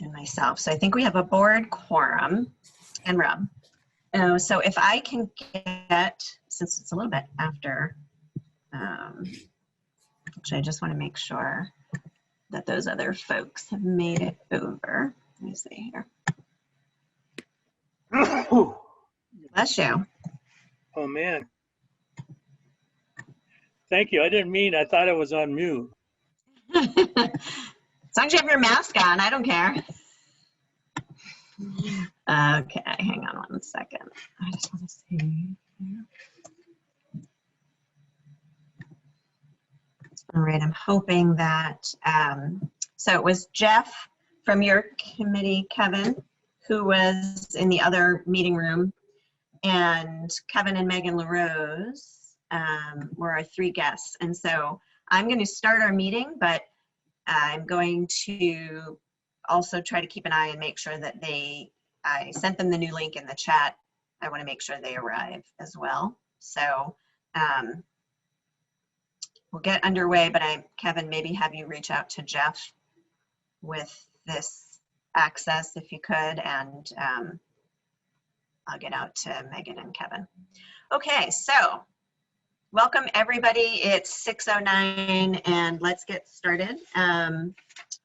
and myself. So I think we have a board quorum, and Rob. So if I can get, since it's a little bit after, actually I just want to make sure that those other folks have made it over. Let me see here. Bless you. Oh man. Thank you. I didn't mean, I thought it was on mute. As long as you have your mask on, I don't care. Okay, hang on one second. I just want to see here. All right, I'm hoping that, so it was Jeff from your committee, Kevin, who was in the other meeting room, and Kevin and Megan LaRose were our three guests. And so I'm going to start our meeting, but I'm going to also try to keep an eye and make sure that I sent them the new link in the chat. I want to make sure they arrive as well. So we'll get underway, but Kevin, maybe have you reach out to Jeff with this access if you could, and I'll get out to Megan and Kevin. Okay, so welcome everybody. It's 6:09 and let's get started. I'm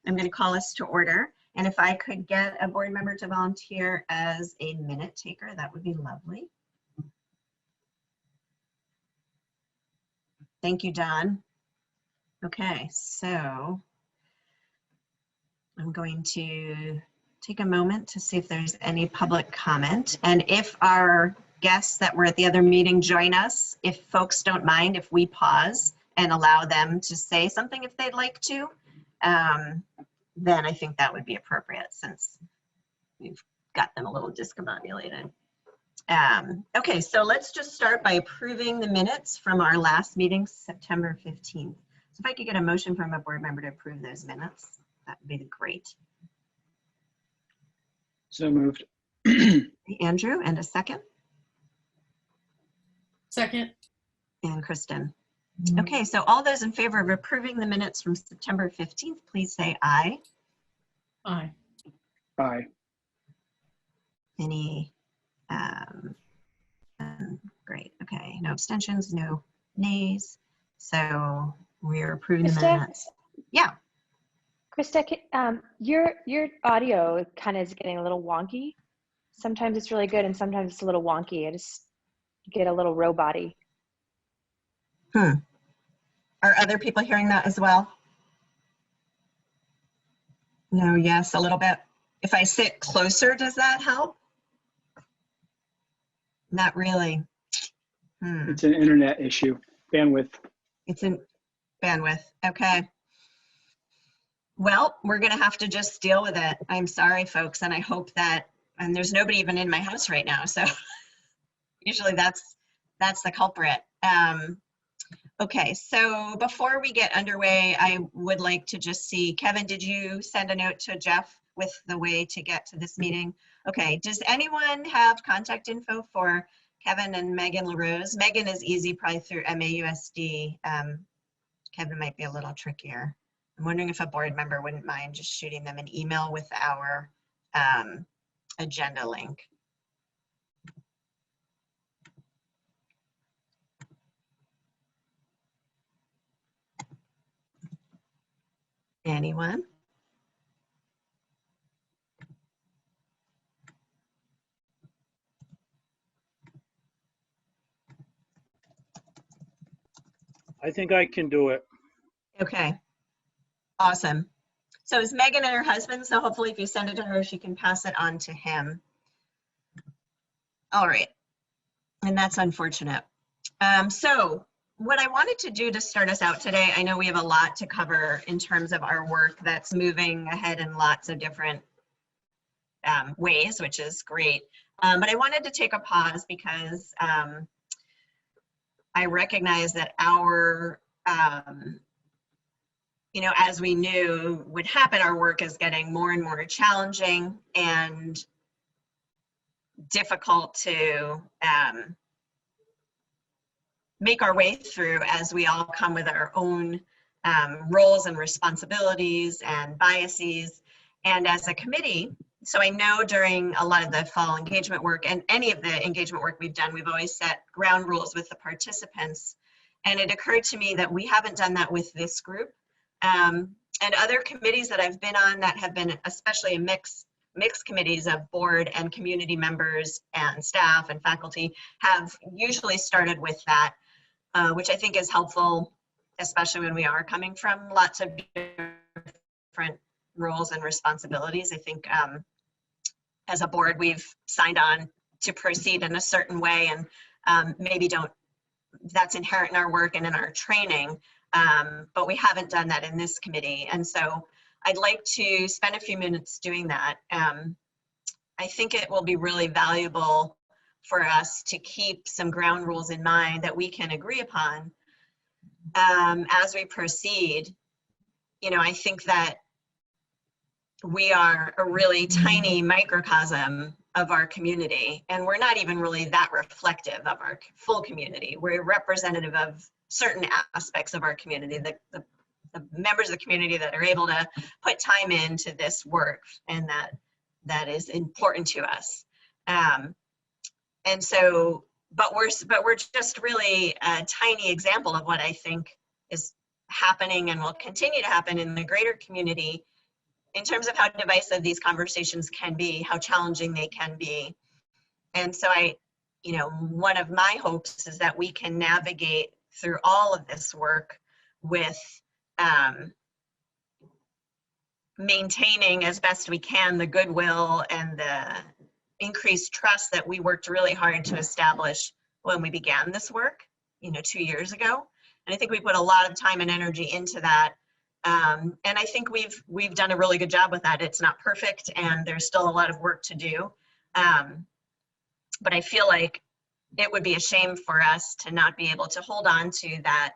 going to call us to order, and if I could get a board member to volunteer as a minute taker, that would be lovely. Thank you, Don. Okay, so I'm going to take a moment to see if there's any public comment. And if our guests that were at the other meeting join us, if folks don't mind if we pause and allow them to say something if they'd like to, then I think that would be appropriate since we've got them a little discombobulated. Okay, so let's just start by approving the minutes from our last meeting, September 15th. So if I could get a motion from a board member to approve those minutes, that would be great. So moved. Andrew, and a second? Second. And Kristen. Okay, so all those in favor of approving the minutes from September 15th, please say aye. Aye. Aye. Any, great, okay, no abstentions, no nays. So we're approving the minutes. Yeah. Krista, your audio kind of is getting a little wonky. Sometimes it's really good and sometimes it's a little wonky. I just get a little robot-y. Are other people hearing that as well? No, yes, a little bit. If I sit closer, does that help? Not really. It's an internet issue, bandwidth. It's in bandwidth, okay. Well, we're gonna have to just deal with it. I'm sorry, folks, and I hope that, and there's nobody even in my house right now, so usually that's the culprit. Okay, so before we get underway, I would like to just see, Kevin, did you send a note to Jeff with the way to get to this meeting? Okay, does anyone have contact info for Kevin and Megan LaRose? Megan is easy, probably through MAUSD. Kevin might be a little trickier. I'm wondering if a board member wouldn't mind just shooting them an email with our agenda link. Anyone? I think I can do it. Okay, awesome. So is Megan and her husband, so hopefully if you send it to her, she can pass it on to him. All right, and that's unfortunate. So what I wanted to do to start us out today, I know we have a lot to cover in terms of our work that's moving ahead in lots of different ways, which is great. But I wanted to take a pause because I recognize that our, you know, as we knew would happen, our work is getting more and more challenging and difficult to make our way through as we all come with our own roles and responsibilities and biases. And as a committee, so I know during a lot of the fall engagement work and any of the engagement work we've done, we've always set ground rules with the participants. And it occurred to me that we haven't done that with this group. And other committees that I've been on that have been especially a mixed committees of board and community members and staff and faculty have usually started with that, which I think is helpful, especially when we are coming from lots of different roles and responsibilities. I think as a board, we've signed on to proceed in a certain way, and maybe that's inherent in our work and in our training, but we haven't done that in this committee. And so I'd like to spend a few minutes doing that. I think it will be really valuable for us to keep some ground rules in mind that we can agree upon as we proceed. You know, I think that we are a really tiny microcosm of our community, and we're not even really that reflective of our full community. We're representative of certain aspects of our community, the members of the community that are able to put time into this work, and that is important to us. And so, but we're just really a tiny example of what I think is happening and will continue to happen in the greater community in terms of how divisive these conversations can be, how challenging they can be. And so one of my hopes is that we can navigate through all of this work with maintaining as best we can the goodwill and the increased trust that we worked really hard to establish when we began this work, 2 years ago. And I think we put a lot of time and energy into that. And I think we've done a really good job with that. It's not perfect, and there's still a lot of work to do. But I feel like it would be a shame for us to not be able to hold on to that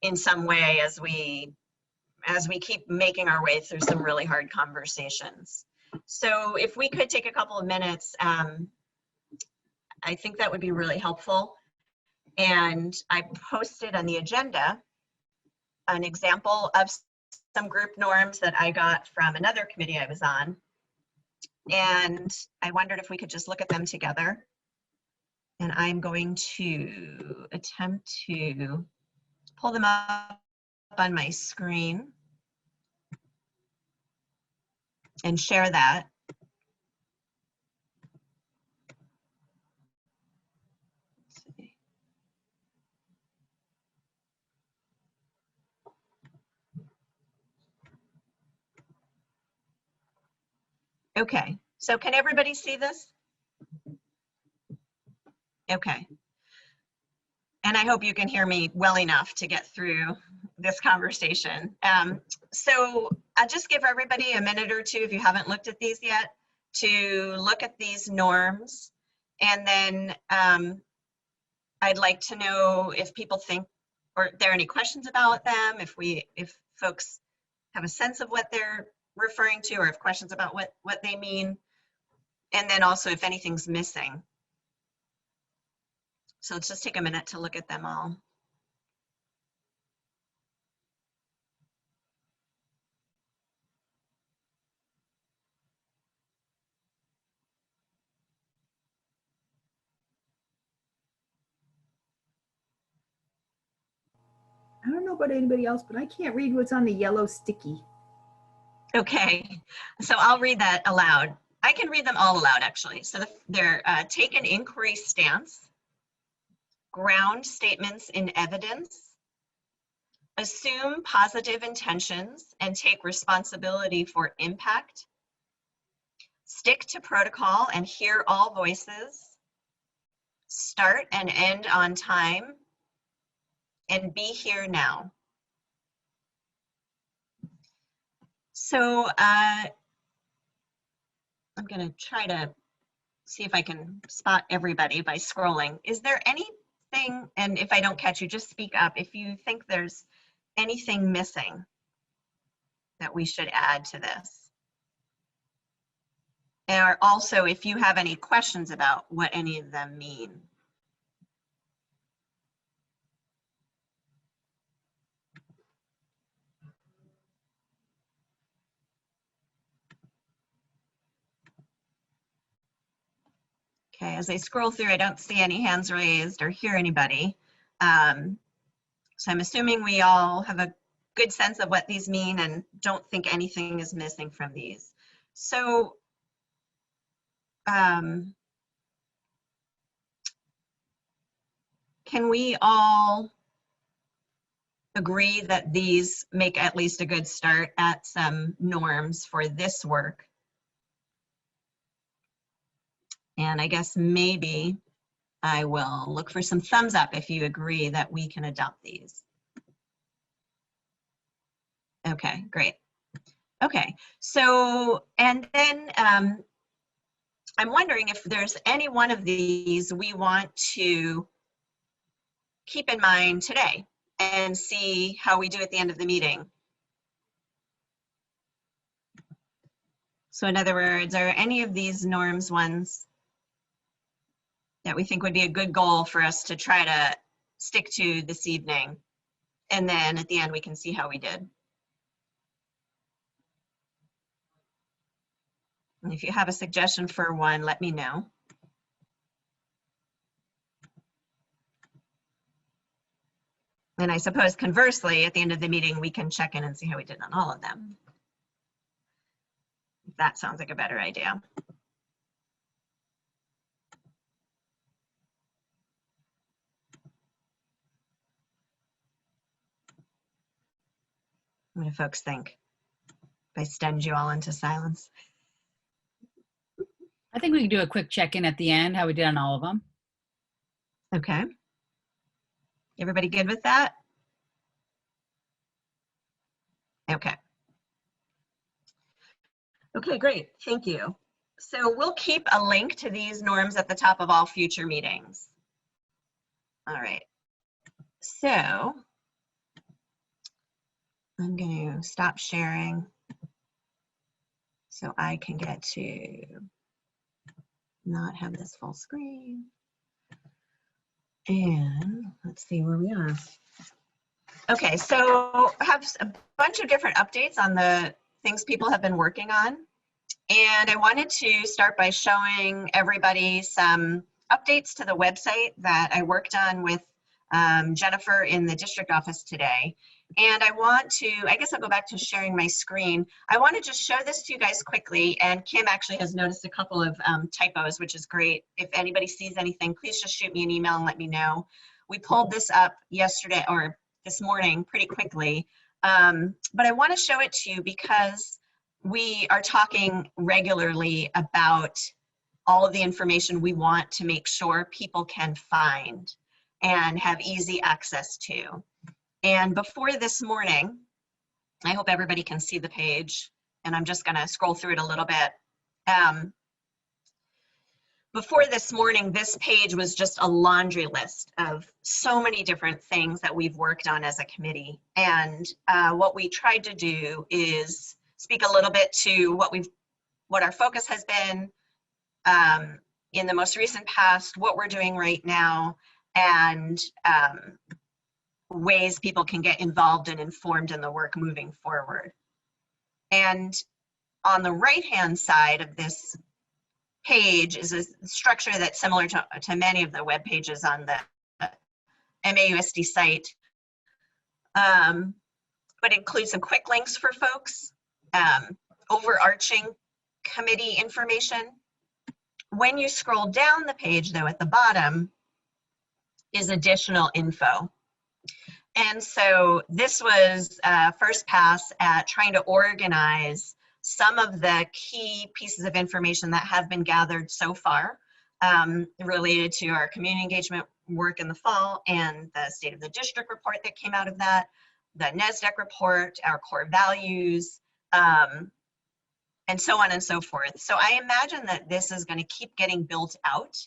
in some way as we keep making our way through some really hard conversations. So if we could take a couple of minutes, I think that would be really helpful. And I posted on the agenda an example of some group norms that I got from another committee I was on. And I wondered if we could just look at them together. And I'm going to attempt to pull them up on my screen and share that. Okay, so can everybody see this? Okay. And I hope you can hear me well enough to get through this conversation. So I'll just give everybody a minute or two, if you haven't looked at these yet, to look at these norms. And then I'd like to know if people think, or if there are any questions about them, if folks have a sense of what they're referring to, or have questions about what they mean, and then also if anything's missing. So let's just take a minute to look at them all. I don't know about anybody else, but I can't read what's on the yellow sticky. Okay, so I'll read that aloud. I can read them all aloud, actually. So they're take an inquiry stance, ground statements in evidence, assume positive intentions and take responsibility for impact, stick to protocol and hear all voices, start and end on time, and be here now. So I'm going to try to see if I can spot everybody by scrolling. Is there anything, and if I don't catch you, just speak up, if you think there's anything missing that we should add to this. Or also, if you have any questions about what any of them mean. Okay, as I scroll through, I don't see any hands raised or hear anybody. So I'm assuming we all have a good sense of what these mean and don't think anything is missing from these. So can we all agree that these make at least a good start at some norms for this work? And I guess maybe I will look for some thumbs up if you agree that we can adopt these. Okay, great. Okay, so, and then I'm wondering if there's any one of these we want to keep in mind today and see how we do at the end of the meeting. So in other words, are any of these norms ones that we think would be a good goal for us to try to stick to this evening? And then at the end, we can see how we did. And if you have a suggestion for one, let me know. And I suppose conversely, at the end of the meeting, we can check in and see how we did on all of them. That sounds like a better idea. What do folks think? If I stunned you all into silence. I think we can do a quick check-in at the end, how we did on all of them. Okay. Everybody good with that? Okay. Okay, great. Thank you. So we'll keep a link to these norms at the top of all future meetings. All right. So I'm going to stop sharing so I can get to not have this full screen. And let's see where we are. Okay, so I have a bunch of different updates on the things people have been working on. And I wanted to start by showing everybody some updates to the website that I worked on with Jennifer in the district office today. And I want to, I guess I'll go back to sharing my screen. I want to just show this to you guys quickly. And Kim actually has noticed a couple of typos, which is great. If anybody sees anything, please just shoot me an email and let me know. We pulled this up yesterday or this morning pretty quickly. But I want to show it to you because we are talking regularly about all of the information we want to make sure people can find and have easy access to. And before this morning, I hope everybody can see the page, and I'm just going to scroll through it a little bit. Before this morning, this page was just a laundry list of so many different things that we've worked on as a committee. And what we tried to do is speak a little bit to what our focus has been in the most recent past, what we're doing right now, and ways people can get involved and informed in the work moving forward. And on the right-hand side of this page is a structure that's similar to many of the web pages on the MAUSD site, but includes some quick links for folks, overarching committee information. When you scroll down the page, though, at the bottom is additional info. And so this was first pass at trying to organize some of the key pieces of information that have been gathered so far related to our community engagement work in the fall and the State of the District report that came out of that, the NESDEC report, our core values, and so on and so forth. So I imagine that this is going to keep getting built out.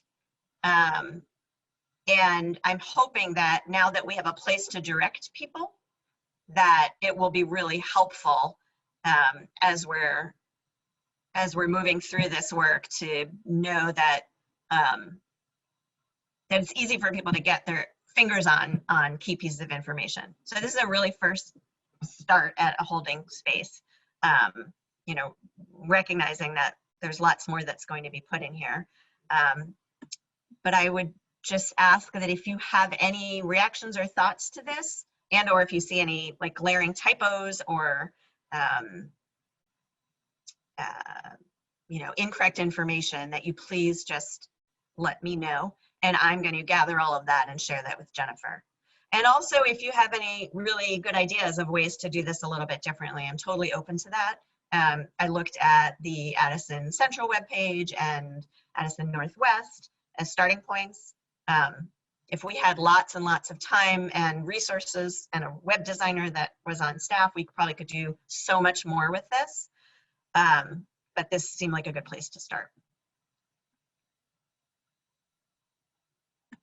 And I'm hoping that now that we have a place to direct people, that it will be really helpful as we're moving through this work to know that that it's easy for people to get their fingers on key pieces of information. So this is a really first start at a holding space, you know, recognizing that there's lots more that's going to be put in here. But I would just ask that if you have any reactions or thoughts to this, and or if you see any like glaring typos or you know, incorrect information, that you please just let me know. And I'm going to gather all of that and share that with Jennifer. And also, if you have any really good ideas of ways to do this a little bit differently, I'm totally open to that. I looked at the Addison Central webpage and Addison Northwest as starting points. If we had lots and lots of time and resources and a web designer that was on staff, we probably could do so much more with this. But this seemed like a good place to start.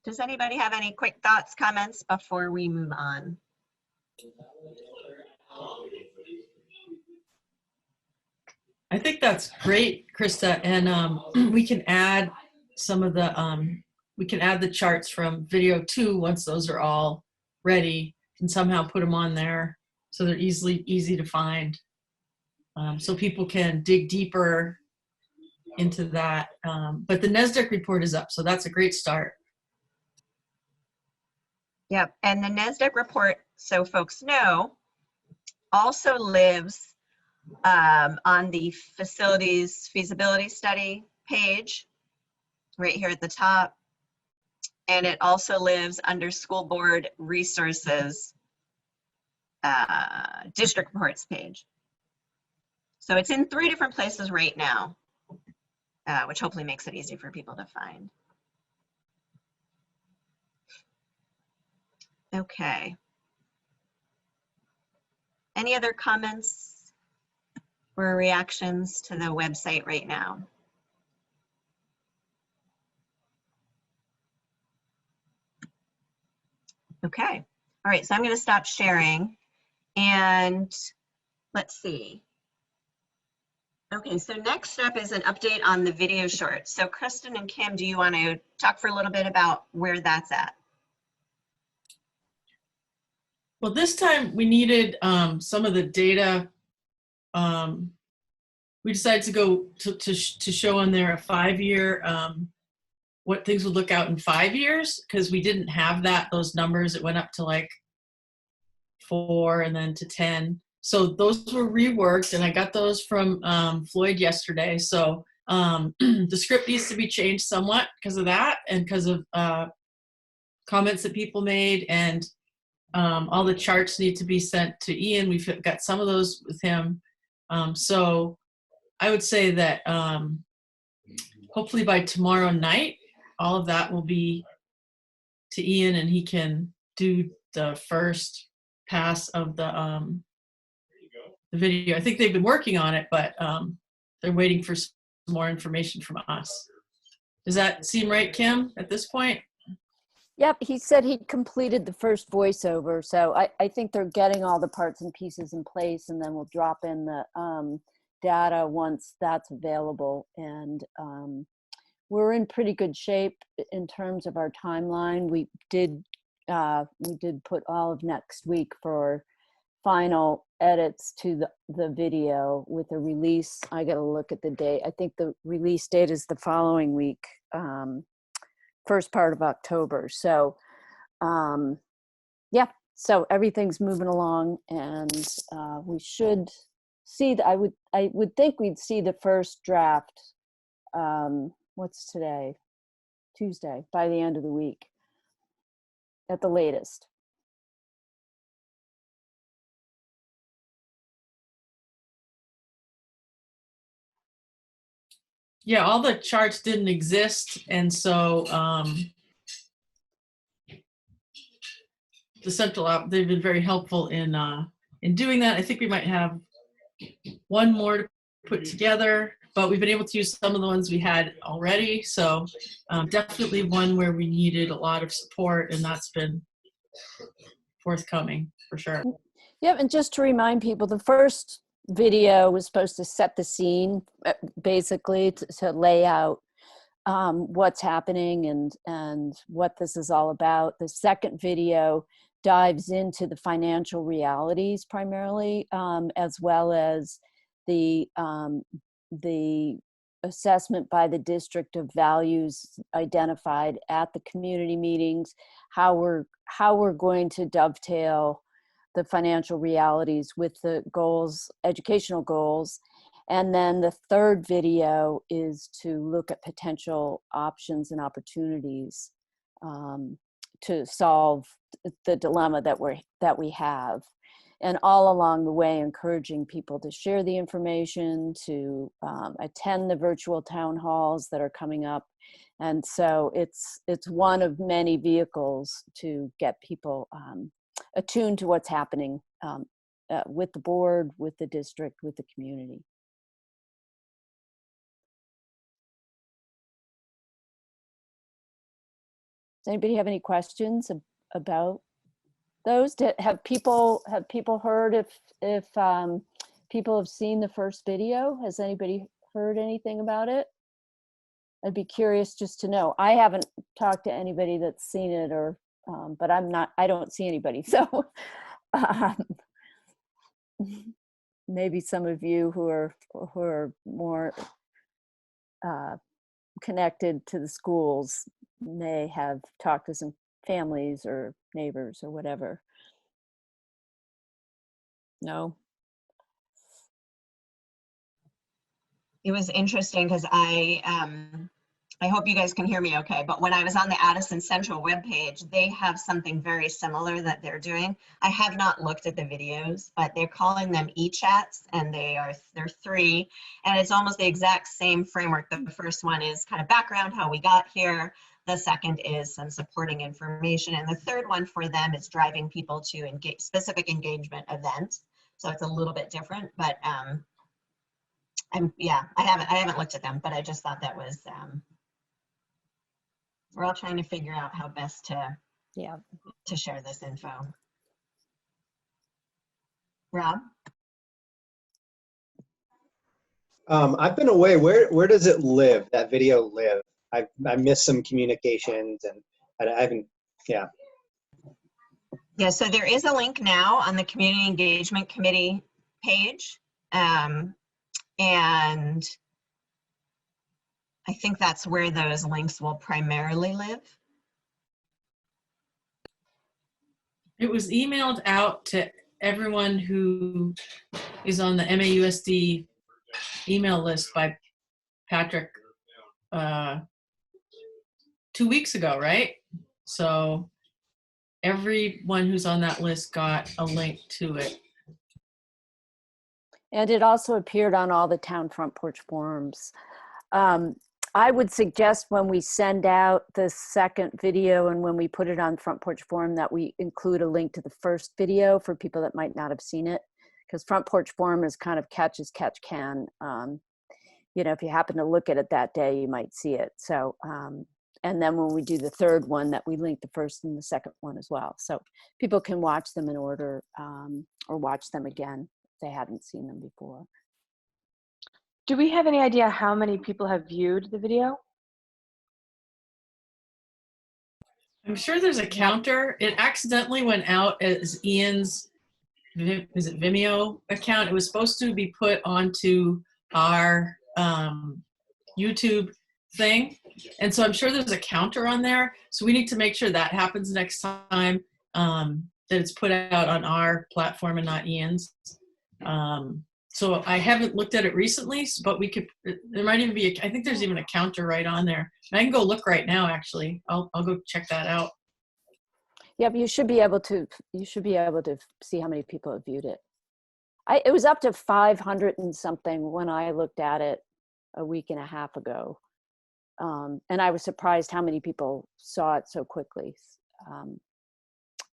Does anybody have any quick thoughts, comments before we move on? I think that's great, Krista, and we can add some of the we can add the charts from video 2 once those are all ready, and somehow put them on there so they're easy to find, so people can dig deeper into that. But the NESDEC report is up, so that's a great start. Yep, and the NESDEC report, so folks know, also lives on the facilities feasibility study page right here at the top. And it also lives under school board resources district reports page. So it's in 3 different places right now, which hopefully makes it easy for people to find. Okay. Any other comments or reactions to the website right now? Okay. All right, so I'm going to stop sharing and let's see. Okay, so next up is an update on the video short. So Kristen and Kim, do you want to talk for a little bit about where that's at? Well, this time we needed some of the data. We decided to go to show on there a 5-year, what things would look out in 5 years, because we didn't have those numbers. It went up to like 4 and then to 10. So those were reworked, and I got those from Floyd yesterday. So the script needs to be changed somewhat because of that, and because of comments that people made, and all the charts need to be sent to Ian. We've got some of those with him. So I would say that hopefully by tomorrow night, all of that will be to Ian, and he can do the first pass of the video. I think they've been working on it, but they're waiting for some more information from us. Does that seem right, Kim, at this point? Yep, he said he completed the first voiceover, so I think they're getting all the parts and pieces in place, and then we'll drop in the data once that's available. And we're in pretty good shape in terms of our timeline. We did put all of next week for final edits to the video with the release. I got to look at the date. I think the release date is the following week, first part of October. So yeah, so everything's moving along, and we should see I would think we'd see the first draft, what's today? Tuesday, by the end of the week at the latest. Yeah, all the charts didn't exist, and so the central app, they've been very helpful in doing that. I think we might have one more to put together, but we've been able to use some of the ones we had already. So definitely one where we needed a lot of support, and that's been forthcoming for sure. Yep, and just to remind people, the first video was supposed to set the scene, basically to lay out what's happening and what this is all about. The second video dives into the financial realities primarily, as well as the assessment by the district of values identified at the community meetings, how we're going to dovetail the financial realities with the goals, educational goals. And then the third video is to look at potential options and opportunities to solve the dilemma that we have. And all along the way, encouraging people to share the information, to attend the virtual town halls that are coming up. And so it's one of many vehicles to get people attuned to what's happening with the board, with the district, with the community. Does anybody have any questions about those? Have people heard if people have seen the first video? Has anybody heard anything about it? I'd be curious just to know. I haven't talked to anybody that's seen it, or but I don't see anybody. So maybe some of you who are more connected to the schools may have talked to some families or neighbors or whatever. No? It was interesting because I hope you guys can hear me okay, but when I was on the Addison Central webpage, they have something very similar that they're doing. I have not looked at the videos, but they're calling them e-chats, and they're 3, and it's almost the exact same framework. The first one is kind of background, how we got here. The second is some supporting information, and the third one for them is driving people to specific engagement events. So it's a little bit different, but I haven't looked at them, but I just thought that was we're all trying to figure out how best to share this info. Rob? I've been away. Where does it live? That video live? I missed some communications, and I haven't. Yeah. Yeah. So there is a link now on the Community Engagement Committee page, and I think that's where those links will primarily live. It was emailed out to everyone who is on the MAUSD email list by Patrick 2 weeks ago, right? So everyone who's on that list got a link to it. And it also appeared on all the town front porch forums. I would suggest when we send out the second video and when we put it on Front Porch Forum that we include a link to the first video for people that might not have seen it, because Front Porch Forum is kind of catch as catch can. You know, if you happen to look at it that day, you might see it. So, and then when we do the third one, that we link the first and the second one as well. So people can watch them in order or watch them again if they hadn't seen them before. Do we have any idea how many people have viewed the video? I'm sure there's a counter. It accidentally went out as Ian's, is it Vimeo account? It was supposed to be put onto our YouTube thing. And so I'm sure there's a counter on there. So we need to make sure that happens next time, that it's put out on our platform and not Ian's. So I haven't looked at it recently, but we could, there might even be, I think there's even a counter right on there. And I can go look right now, actually. I'll go check that out. Yep, you should be able to see how many people have viewed it. It was up to 500 and something when I looked at it a week and a half ago. And I was surprised how many people saw it so quickly.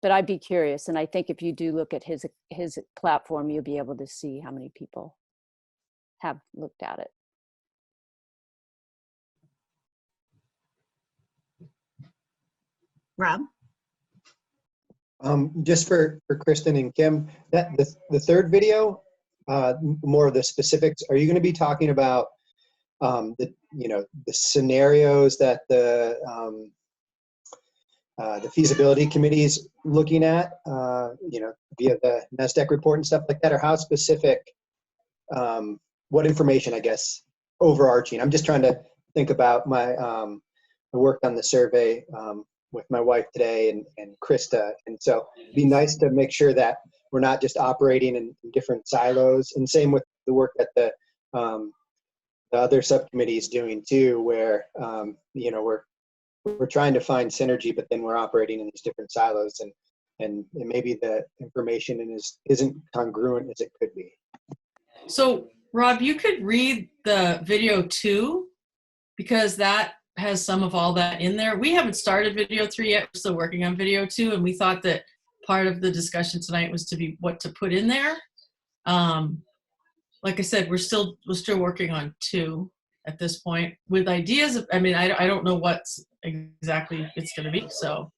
But I'd be curious, and I think if you do look at his platform, you'll be able to see how many people have looked at it. Rob? Just for Kristen and Kim, that the third video, more of the specifics. Are you going to be talking about the scenarios that the feasibility committee is looking at, via the NASDAQ report and stuff like that, or how specific, what information, I guess, overarching. I'm just trying to think about my, I worked on the survey with my wife today and Krista. And so it'd be nice to make sure that we're not just operating in different silos, and same with the work that the other subcommittee is doing too, where, you know, we're trying to find synergy, but then we're operating in these different silos, and maybe the information isn't congruent as it could be. So Rob, you could read the video 2, because that has some of all that in there. We haven't started video 3 yet. We're still working on video 2, and we thought that part of the discussion tonight was to be what to put in there. Like I said, we're still working on 2 at this point with ideas of, I mean, I don't know what's exactly it's going to be. So,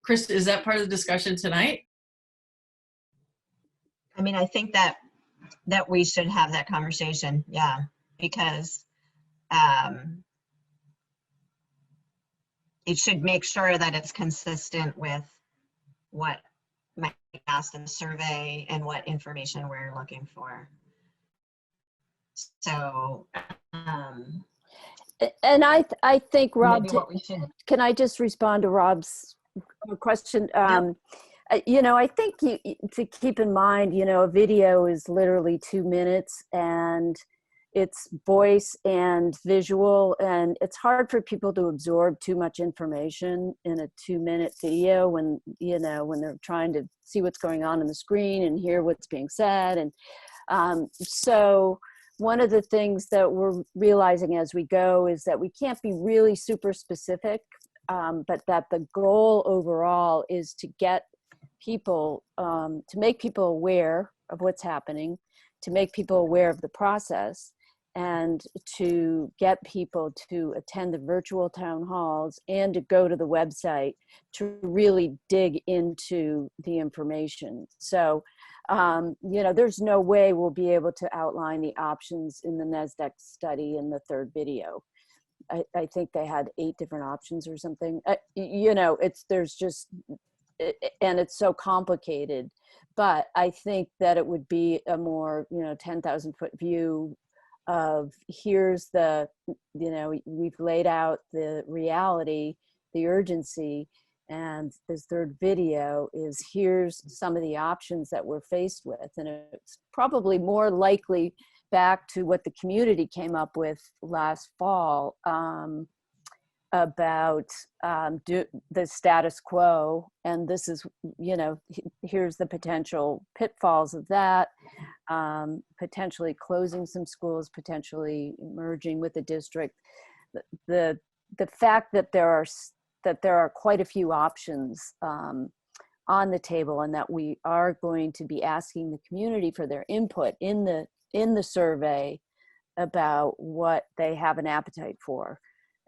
Chris, is that part of the discussion tonight? I mean, I think that we should have that conversation, yeah, because it should make sure that it's consistent with what might be asked in the survey and what information we're looking for. So, And I think, Rob, maybe what we should, can I just respond to Rob's question? You know, I think to keep in mind, you know, a video is literally 2 minutes, and it's voice and visual, and it's hard for people to absorb too much information in a 2-minute video when, you know, when they're trying to see what's going on the screen and hear what's being said. And so one of the things that we're realizing as we go is that we can't be really super specific, but that the goal overall is to get people, to make people aware of what's happening, to make people aware of the process, and to get people to attend the virtual town halls and to go to the website to really dig into the information. So, you know, there's no way we'll be able to outline the options in the NASDAQ study in the 3rd video. I think they had 8 different options or something. You know, there's just, and it's so complicated, but I think that it would be a more, you know, 10,000-foot view of here's the, you know, we've laid out the reality, the urgency, and this 3rd video is here's some of the options that we're faced with. And it's probably more likely back to what the community came up with last fall, about the status quo, and this is, you know, here's the potential pitfalls of that, potentially closing some schools, potentially merging with the district. The fact that there are quite a few options on the table, and that we are going to be asking the community for their input in the survey about what they have an appetite for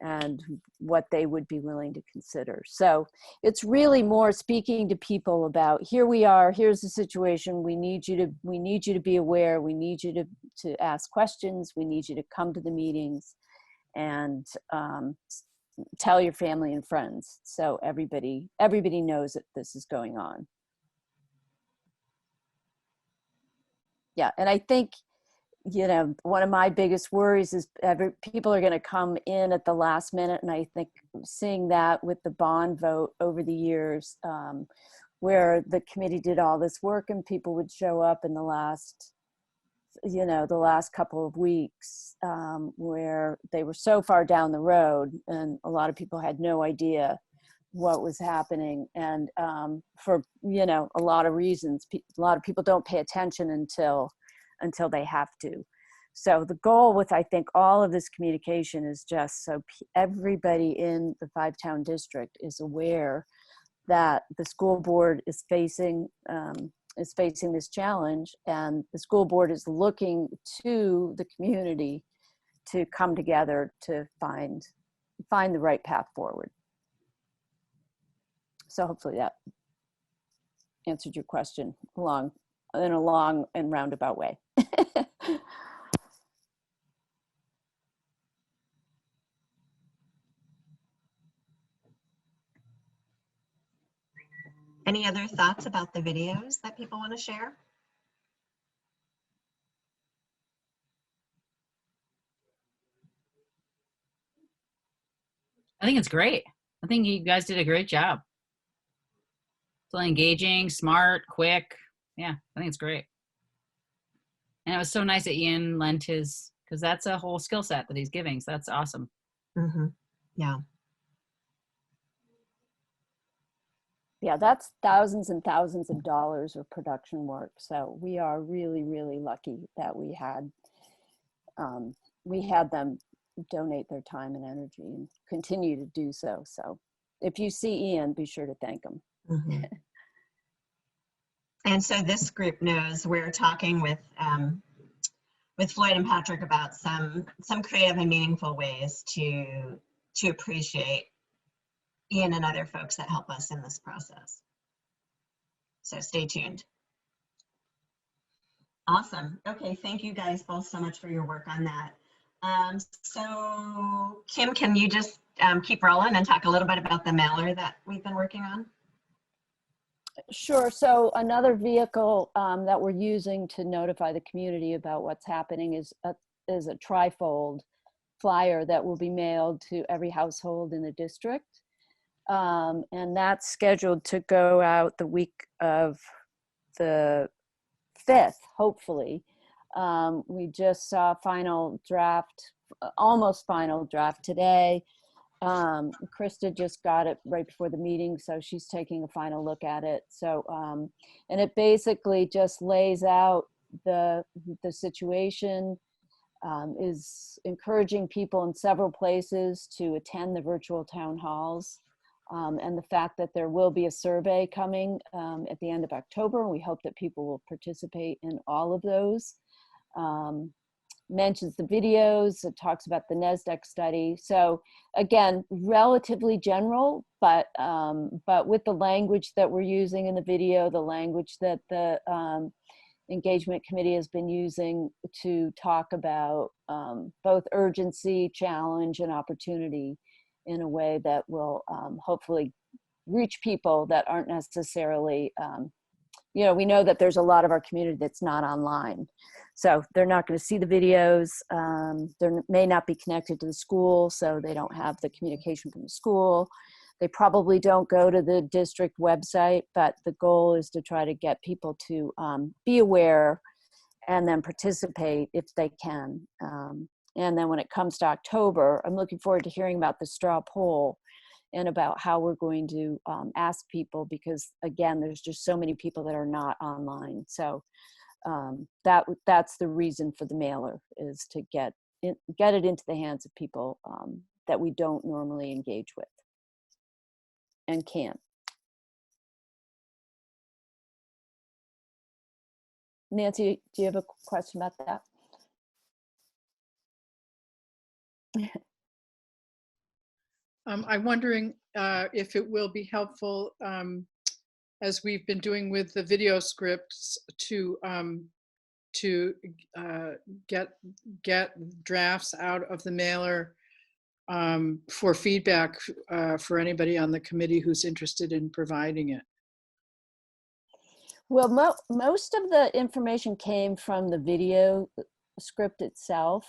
and what they would be willing to consider. So it's really more speaking to people about, here we are, here's the situation, we need you to be aware, we need you to ask questions, we need you to come to the meetings, and tell your family and friends, so everybody knows that this is going on. Yeah, and I think, you know, one of my biggest worries is people are going to come in at the last minute. And I think seeing that with the bond vote over the years, where the committee did all this work and people would show up in the last, you know, the last couple of weeks, where they were so far down the road and a lot of people had no idea what was happening. And for, you know, a lot of reasons, a lot of people don't pay attention until they have to. So the goal with, I think, all of this communication is just so everybody in the 5-town district is aware that the school board is facing this challenge, and the school board is looking to the community to come together to find the right path forward. So hopefully that answered your question in a long and roundabout way. any other thoughts about the videos that people want to share? I think it's great. I think you guys did a great job. It's really engaging, smart, quick. Yeah, I think it's great. And it was so nice that Ian lent his, because that's a whole skill set that he's giving. So that's awesome. Yeah. Yeah, that's thousands and thousands of dollars of production work. So we are really, really lucky that we had them donate their time and energy and continue to do so. So if you see Ian, be sure to thank him. And so this group knows we're talking with Floyd and Patrick about some creative and meaningful ways to appreciate Ian and other folks that help us in this process. So stay tuned. Awesome. Okay, thank you guys both so much for your work on that. So Kim, can you just keep rolling and talk a little bit about the mailer that we've been working on? Sure. So another vehicle that we're using to notify the community about what's happening is a trifold flyer that will be mailed to every household in the district. And that's scheduled to go out the week of the 5th, hopefully. We just saw final draft, almost final draft today. Krista just got it right before the meeting, so she's taking a final look at it. So, and it basically just lays out the situation, is encouraging people in several places to attend the virtual town halls, and the fact that there will be a survey coming at the end of October. We hope that people will participate in all of those. Mentions the videos, it talks about the NESDEC study. So again, relatively general, but with the language that we're using in the video, the language that the engagement committee has been using to talk about both urgency, challenge, and opportunity in a way that will hopefully reach people that aren't necessarily, you know, we know that there's a lot of our community that's not online. So they're not going to see the videos. They may not be connected to the school, so they don't have the communication from the school. They probably don't go to the district website, but the goal is to try to get people to be aware and then participate if they can. And then when it comes to October, I'm looking forward to hearing about the straw poll and about how we're going to ask people, because again, there's just so many people that are not online. So that's the reason for the mailer, is to get it into the hands of people that we don't normally engage with and can't. Nancy, do you have a question about that? I'm wondering if it will be helpful, as we've been doing with the video scripts, to get drafts out of the mailer for feedback for anybody on the committee who's interested in providing it. Well, most of the information came from the video script itself.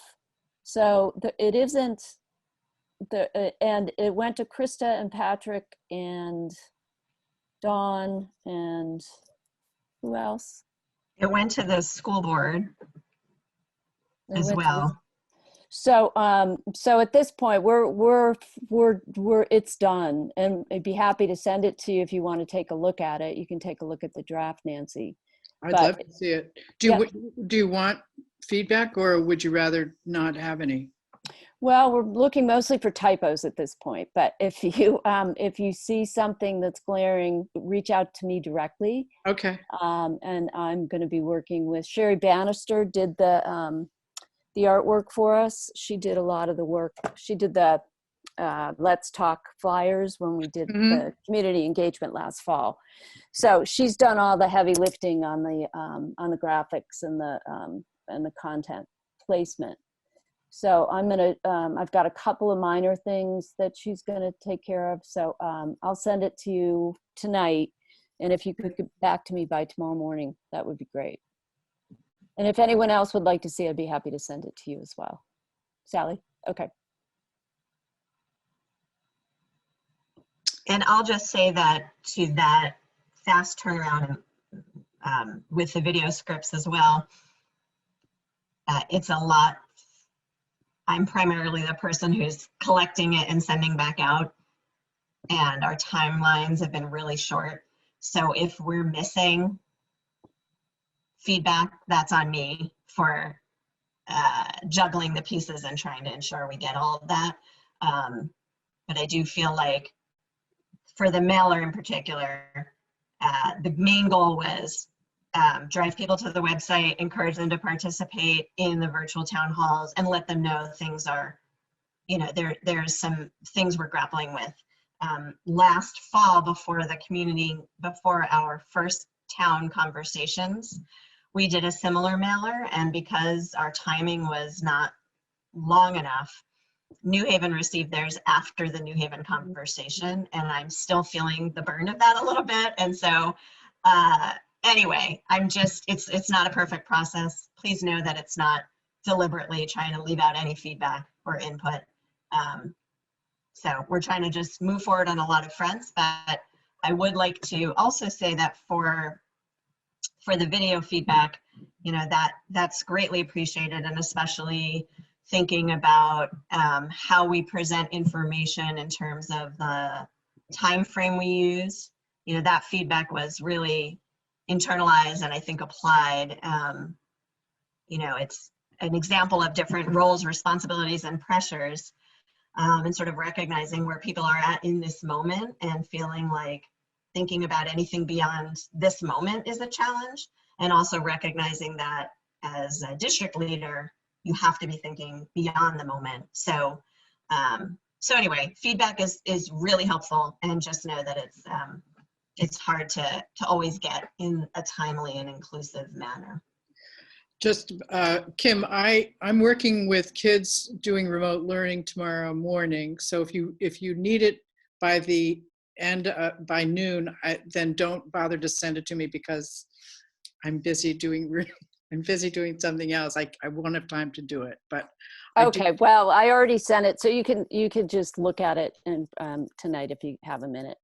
So it isn't, and it went to Krista and Patrick and Dawn and who else? It went to the school board as well. So, so at this point, it's done, and I'd be happy to send it to you if you want to take a look at it. You can take a look at the draft, Nancy. I'd love to see it. Do you want feedback, or would you rather not have any? Well, we're looking mostly for typos at this point, but if you see something that's glaring, reach out to me directly. Okay. And I'm going to be working with Sherry Bannister. Did the artwork for us. She did a lot of the work. She did the Let's Talk flyers when we did the community engagement last fall. So she's done all the heavy lifting on the graphics and the content placement. So I've got a couple of minor things that she's gonna take care of. So I'll send it to you tonight. And if you could get back to me by tomorrow morning, that would be great. And if anyone else would like to see, I'd be happy to send it to you as well. Sally? Okay. And I'll just say that to that fast turnaround with the video scripts as well, it's a lot. I'm primarily the person who's collecting it and sending back out, and our timelines have been really short. So if we're missing feedback, that's on me for juggling the pieces and trying to ensure we get all of that. But I do feel like for the mailer in particular, the main goal was drive people to the website, encourage them to participate in the virtual town halls, and let them know things are, you know, there's some things we're grappling with. Last fall, before our first town conversations, we did a similar mailer, and because our timing was not long enough, New Haven received theirs after the New Haven conversation, and I'm still feeling the burn of that a little bit. And so anyway, it's not a perfect process. Please know that it's not deliberately trying to leave out any feedback or input. So we're trying to just move forward on a lot of fronts, but I would like to also say that for the video feedback, you know, that's greatly appreciated, and especially thinking about how we present information in terms of the time frame we use. You know, that feedback was really internalized and I think applied. You know, it's an example of different roles, responsibilities, and pressures, and sort of recognizing where people are at in this moment and feeling like thinking about anything beyond this moment is a challenge, and also recognizing that as a district leader, you have to be thinking beyond the moment. So, so anyway, feedback is really helpful, and just know that it's hard to always get in a timely and inclusive manner. Just, Kim, I'm working with kids doing remote learning tomorrow morning. So if you need it by the end, by noon, then don't bother to send it to me, because I'm busy doing something else. I won't have time to do it, but. Okay, well, I already sent it, so you can just look at it and tonight if you have a minute.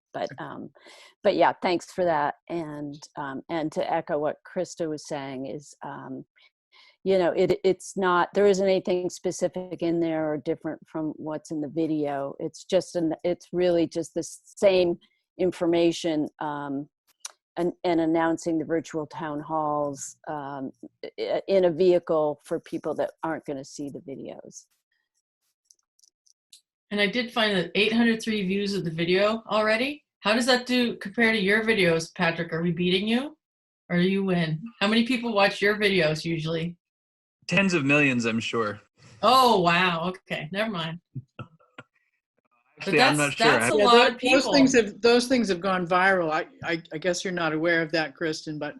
But yeah, thanks for that. And to echo what Krista was saying is, you know, it's not, there isn't anything specific in there or different from what's in the video. It's really just the same information and announcing the virtual town halls in a vehicle for people that aren't going to see the videos. And I did find that 803 views of the video already. How does that do compare to your videos, Patrick? Are we beating you or you win? How many people watch your videos usually? Tens of millions, I'm sure. Oh, wow. Okay, never mind. Actually, I'm not sure. That's a lot of people. Those things have gone viral. I guess you're not aware of that, Kristen, but.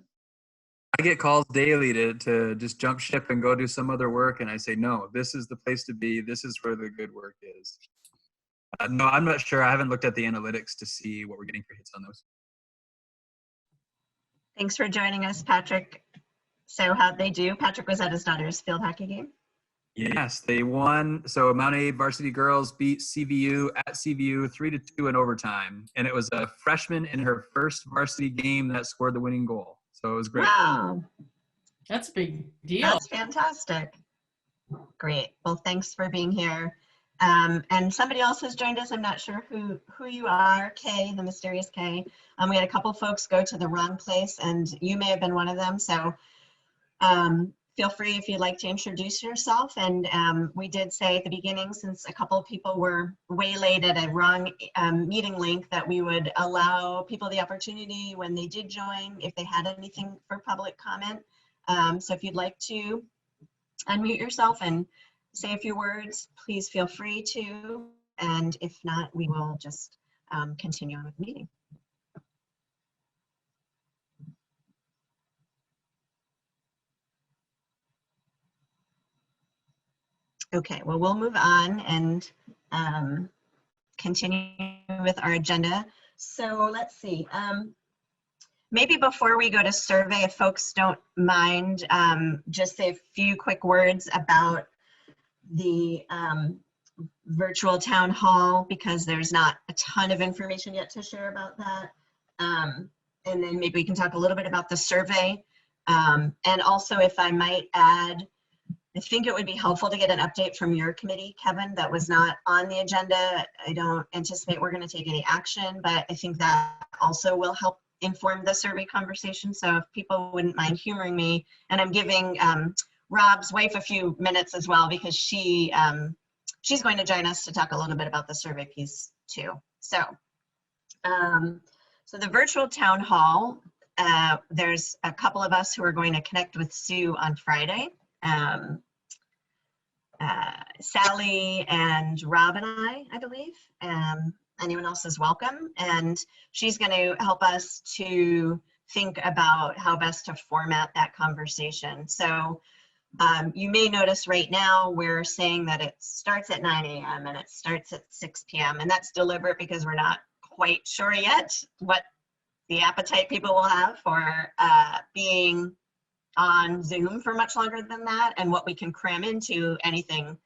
I get calls daily to just jump ship and go do some other work. And I say, no, this is the place to be. This is where the good work is. No, I'm not sure. I haven't looked at the analytics to see what we're getting for hits on those. Thanks for joining us, Patrick. So how'd they do? Patrick was at his daughter's field hockey game. Yes, they won. So Mount A varsity girls beat CVU at CVU 3-2 in overtime. And it was a freshman in her first varsity game that scored the winning goal. So it was great. Wow. That's a big deal. That's fantastic. Great. Well, thanks for being here. And somebody else has joined us. I'm not sure who you are, Kay, the mysterious Kay. We had a couple folks go to the wrong place, and you may have been one of them. So feel free if you'd like to introduce yourself. And we did say at the beginning, since a couple of people were waylaid at a wrong meeting link, that we would allow people the opportunity when they did join, if they had anything for public comment. So if you'd like to unmute yourself and say a few words, please feel free to. And if not, we will just continue on with the meeting. Okay, well, we'll move on and continue with our agenda. So let's see. Maybe before we go to survey, if folks don't mind, just say a few quick words about the virtual town hall because there's not a ton of information yet to share about that. And then maybe we can talk a little bit about the survey. And also, if I might add, I think it would be helpful to get an update from your committee, Kevin, that was not on the agenda. I don't anticipate we're going to take any action, but I think that also will help inform the survey conversation. So if people wouldn't mind humoring me, and I'm giving Rob's wife a few minutes as well, because she's going to join us to talk a little bit about the survey piece too. So, so the virtual town hall, there's a couple of us who are going to connect with Sue on Friday. Sally and Rob and I believe. Anyone else is welcome. And she's going to help us to think about how best to format that conversation. So you may notice right now we're saying that it starts at 9 a.m. and it starts at 6 p.m. And that's deliberate because we're not quite sure yet what the appetite people will have for being on Zoom for much longer than that, and what we can cram into anything,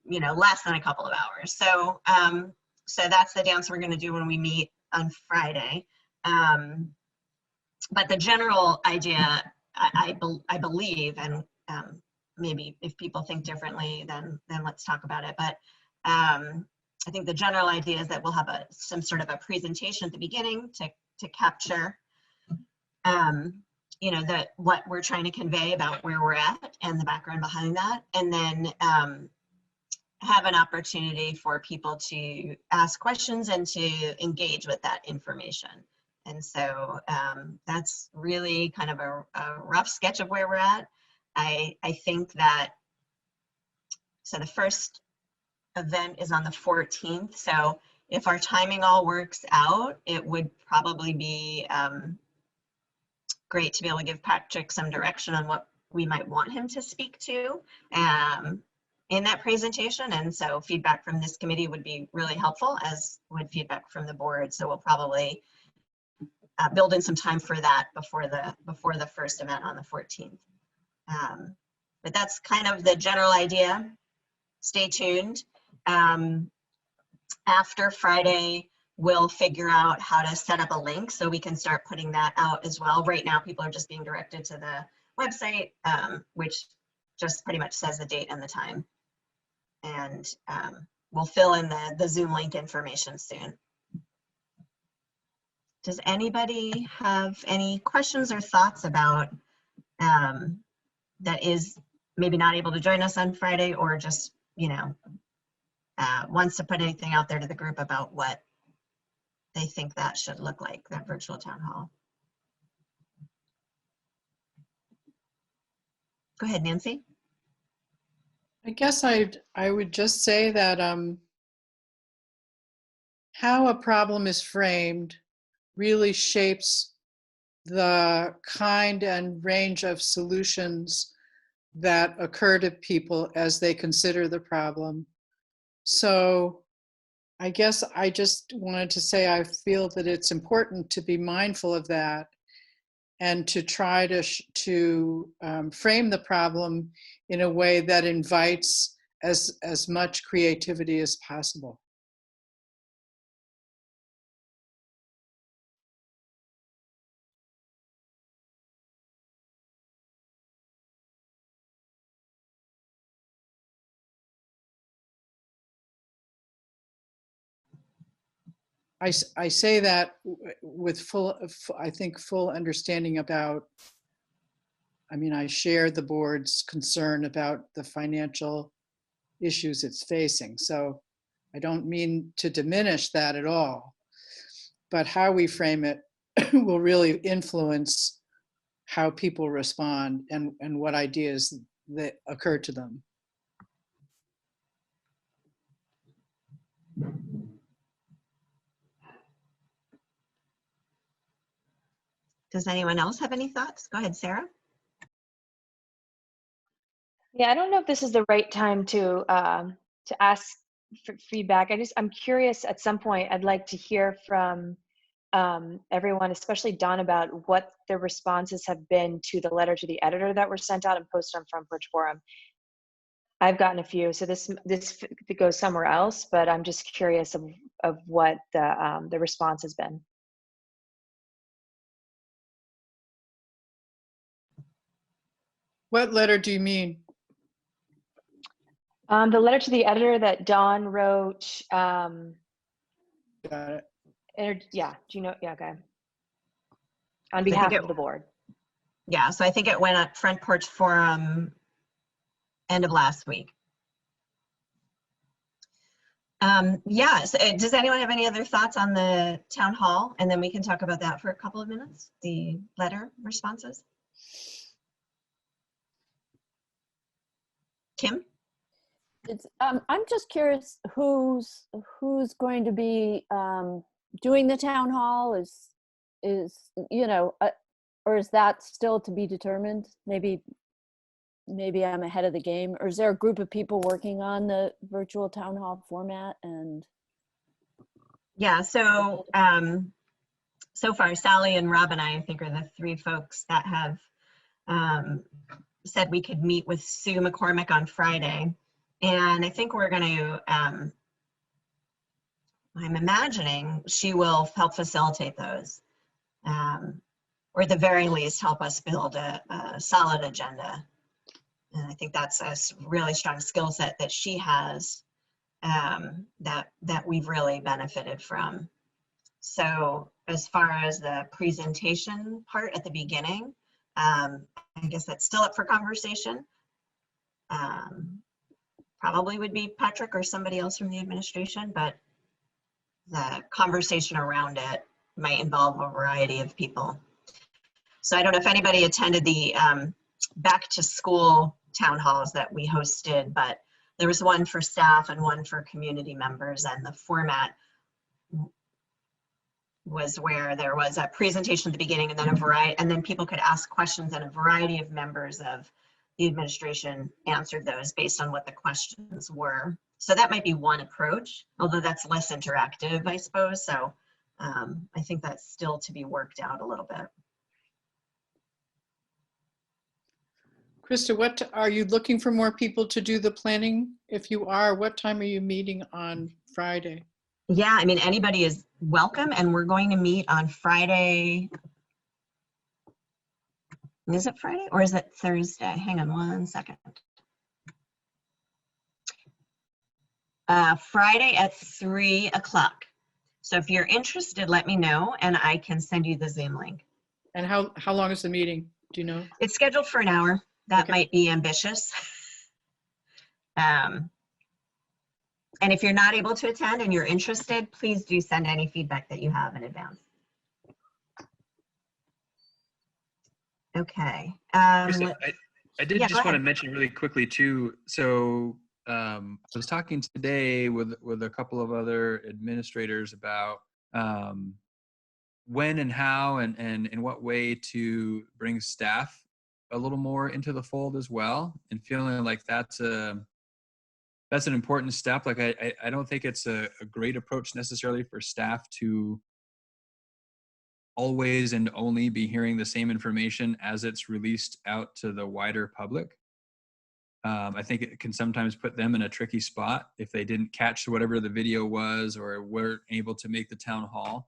you know, less than a couple of hours. So, so that's the dance we're going to do when we meet on Friday. But the general idea, I believe, and maybe if people think differently, then let's talk about it. But I think the general idea is that we'll have some sort of a presentation at the beginning to capture you know, what we're trying to convey about where we're at and the background behind that, and then have an opportunity for people to ask questions and to engage with that information. And so that's really kind of a rough sketch of where we're at. I think that, so the first event is on the 14th. So if our timing all works out, it would probably be great to be able to give Patrick some direction on what we might want him to speak to in that presentation. And so feedback from this committee would be really helpful, as would feedback from the board. So we'll probably build in some time for that before the first event on the 14th. But that's kind of the general idea. Stay tuned. After Friday, we'll figure out how to set up a link so we can start putting that out as well. Right now, people are just being directed to the website, which just pretty much says the date and the time. And we'll fill in the Zoom link information soon. Does anybody have any questions or thoughts about that is maybe not able to join us on Friday, or just, you know, wants to put anything out there to the group about what they think that should look like, that virtual town hall? Go ahead, Nancy. I guess I would just say that how a problem is framed really shapes the kind and range of solutions that occur to people as they consider the problem. So I guess I just wanted to say I feel that it's important to be mindful of that and to try to frame the problem in a way that invites as much creativity as possible. I say that with full understanding about, I mean, I share the board's concern about the financial issues it's facing. So I don't mean to diminish that at all, but how we frame it will really influence how people respond and what ideas that occur to them. Does anyone else have any thoughts? Go ahead, Sarah. Yeah, I don't know if this is the right time to ask for feedback. I'm curious. At some point, I'd like to hear from everyone, especially Don, about what the responses have been to the letter to the editor that were sent out and posted on Front Porch Forum. I've gotten a few. So this goes somewhere else, but I'm just curious of what the response has been. What letter do you mean? The letter to the editor that Dawn wrote. Got it. Yeah. Do you know? Yeah. Okay. On I think behalf it- of the board. Yeah, so I think it went at Front Porch Forum end of last week. Yeah, so does anyone have any other thoughts on the town hall? And then we can talk about that for a couple of minutes, the letter responses. Kim? It's, I'm just curious who's going to be doing the town hall is you know, or is that still to be determined? Maybe I'm ahead of the game. Or is there a group of people working on the virtual town hall format? And Yeah, so so far Sally and Rob and I think are the three folks that have said we could meet with Sue McCormick on Friday. And I think we're going to, I'm imagining she will help facilitate those, or at the very least help us build a solid agenda. And I think that's a really strong skill set that she has that we've really benefited from. So as far as the presentation part at the beginning, I guess that's still up for conversation. Probably would be Patrick or somebody else from the administration, but the conversation around it might involve a variety of people. So I don't know if anybody attended the back to school town halls that we hosted, but there was one for staff and one for community members, and the format was where there was a presentation at the beginning and then a variety, and then people could ask questions, and a variety of members of the administration answered those based on what the questions were. So that might be one approach, although that's less interactive, I suppose. So I think that's still to be worked out a little bit. Krista, what are you looking for more people to do the planning? If you are, what time are you meeting on Friday? Yeah, I mean, anybody is welcome, and we're going to meet on Friday. Is it Friday or is it Thursday? Hang on one second. Friday at 3 o'clock. So if you're interested, let me know and I can send you the Zoom link. And how long is the meeting? Do you know? It's scheduled for an hour. That Okay. might be ambitious. And if you're not able to attend and you're interested, please do send any feedback that you have in advance. Okay. Krista, I did yeah, just want to mention really quickly too. So I was talking today with a couple of other administrators about when and how and in what way to bring staff a little more into the fold as well, and feeling like that's an important step. Like I don't think it's a great approach necessarily for staff to always and only be hearing the same information as it's released out to the wider public. I think it can sometimes put them in a tricky spot if they didn't catch whatever the video was or weren't able to make the town hall.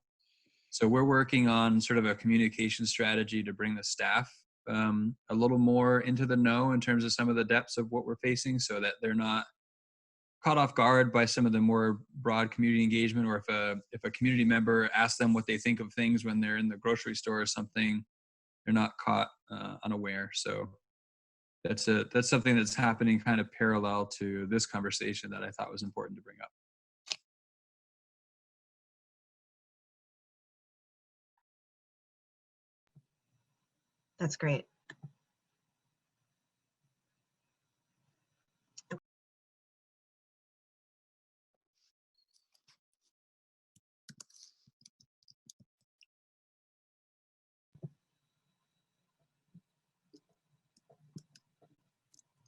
So we're working on sort of a communication strategy to bring the staff a little more into the know in terms of some of the depths of what we're facing, so that they're not caught off guard by some of the more broad community engagement, or if a community member asks them what they think of things when they're in the grocery store or something, they're not caught unaware. So that's something that's happening kind of parallel to this conversation that I thought was important to bring up. That's great.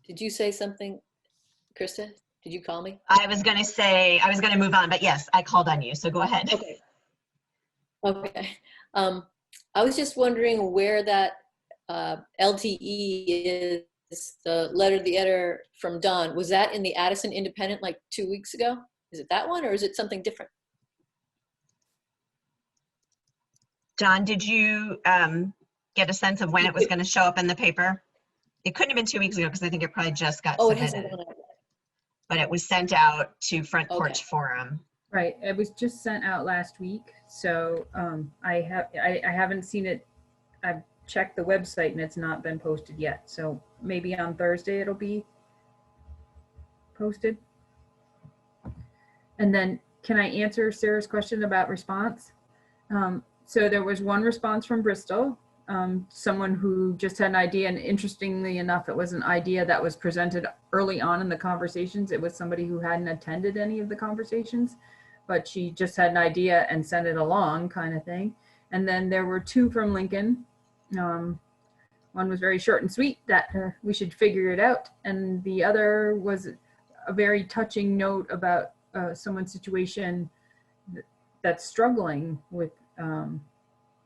Did you say something, Krista? Did you call me? I was going to say, I was going to move on, but yes, I called on you, so go ahead. Okay. Okay. I was just wondering where that LTE is the letter to the editor from Don, was that in the Addison Independent like 2 weeks ago? Is it that one or is it something different? John, did you get a sense of when it was going to show up in the paper? It couldn't have been 2 weeks ago because I think it probably just got Oh, it hasn't submitted. gone out. But it was sent out to Front Okay. Porch Forum. Right, it was just sent out last week, so I haven't seen it. I've checked the website and it's not been posted yet, so maybe on Thursday it'll be posted. And then can I answer Sarah's question about response? So there was one response from Bristol, someone who just had an idea, and interestingly enough, it was an idea that was presented early on in the conversations. It was somebody who hadn't attended any of the conversations, but she just had an idea and sent it along, kind of thing. And then there were two from Lincoln. One was very short and sweet, that we should figure it out. And the other was a very touching note about someone's situation that's struggling with,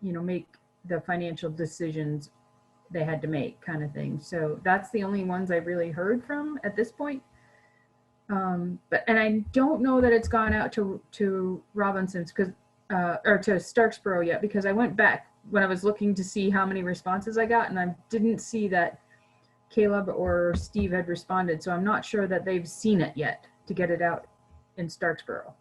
make the financial decisions they had to make, kind of thing. So that's the only ones I've really heard from at this point. And I don't know that it's gone out to Robinson's or to Starksboro yet, because I went back when I was looking to see how many responses I got, and I didn't see that Caleb or Steve had responded. So I'm not sure that they've seen it yet to get it out in Starksboro.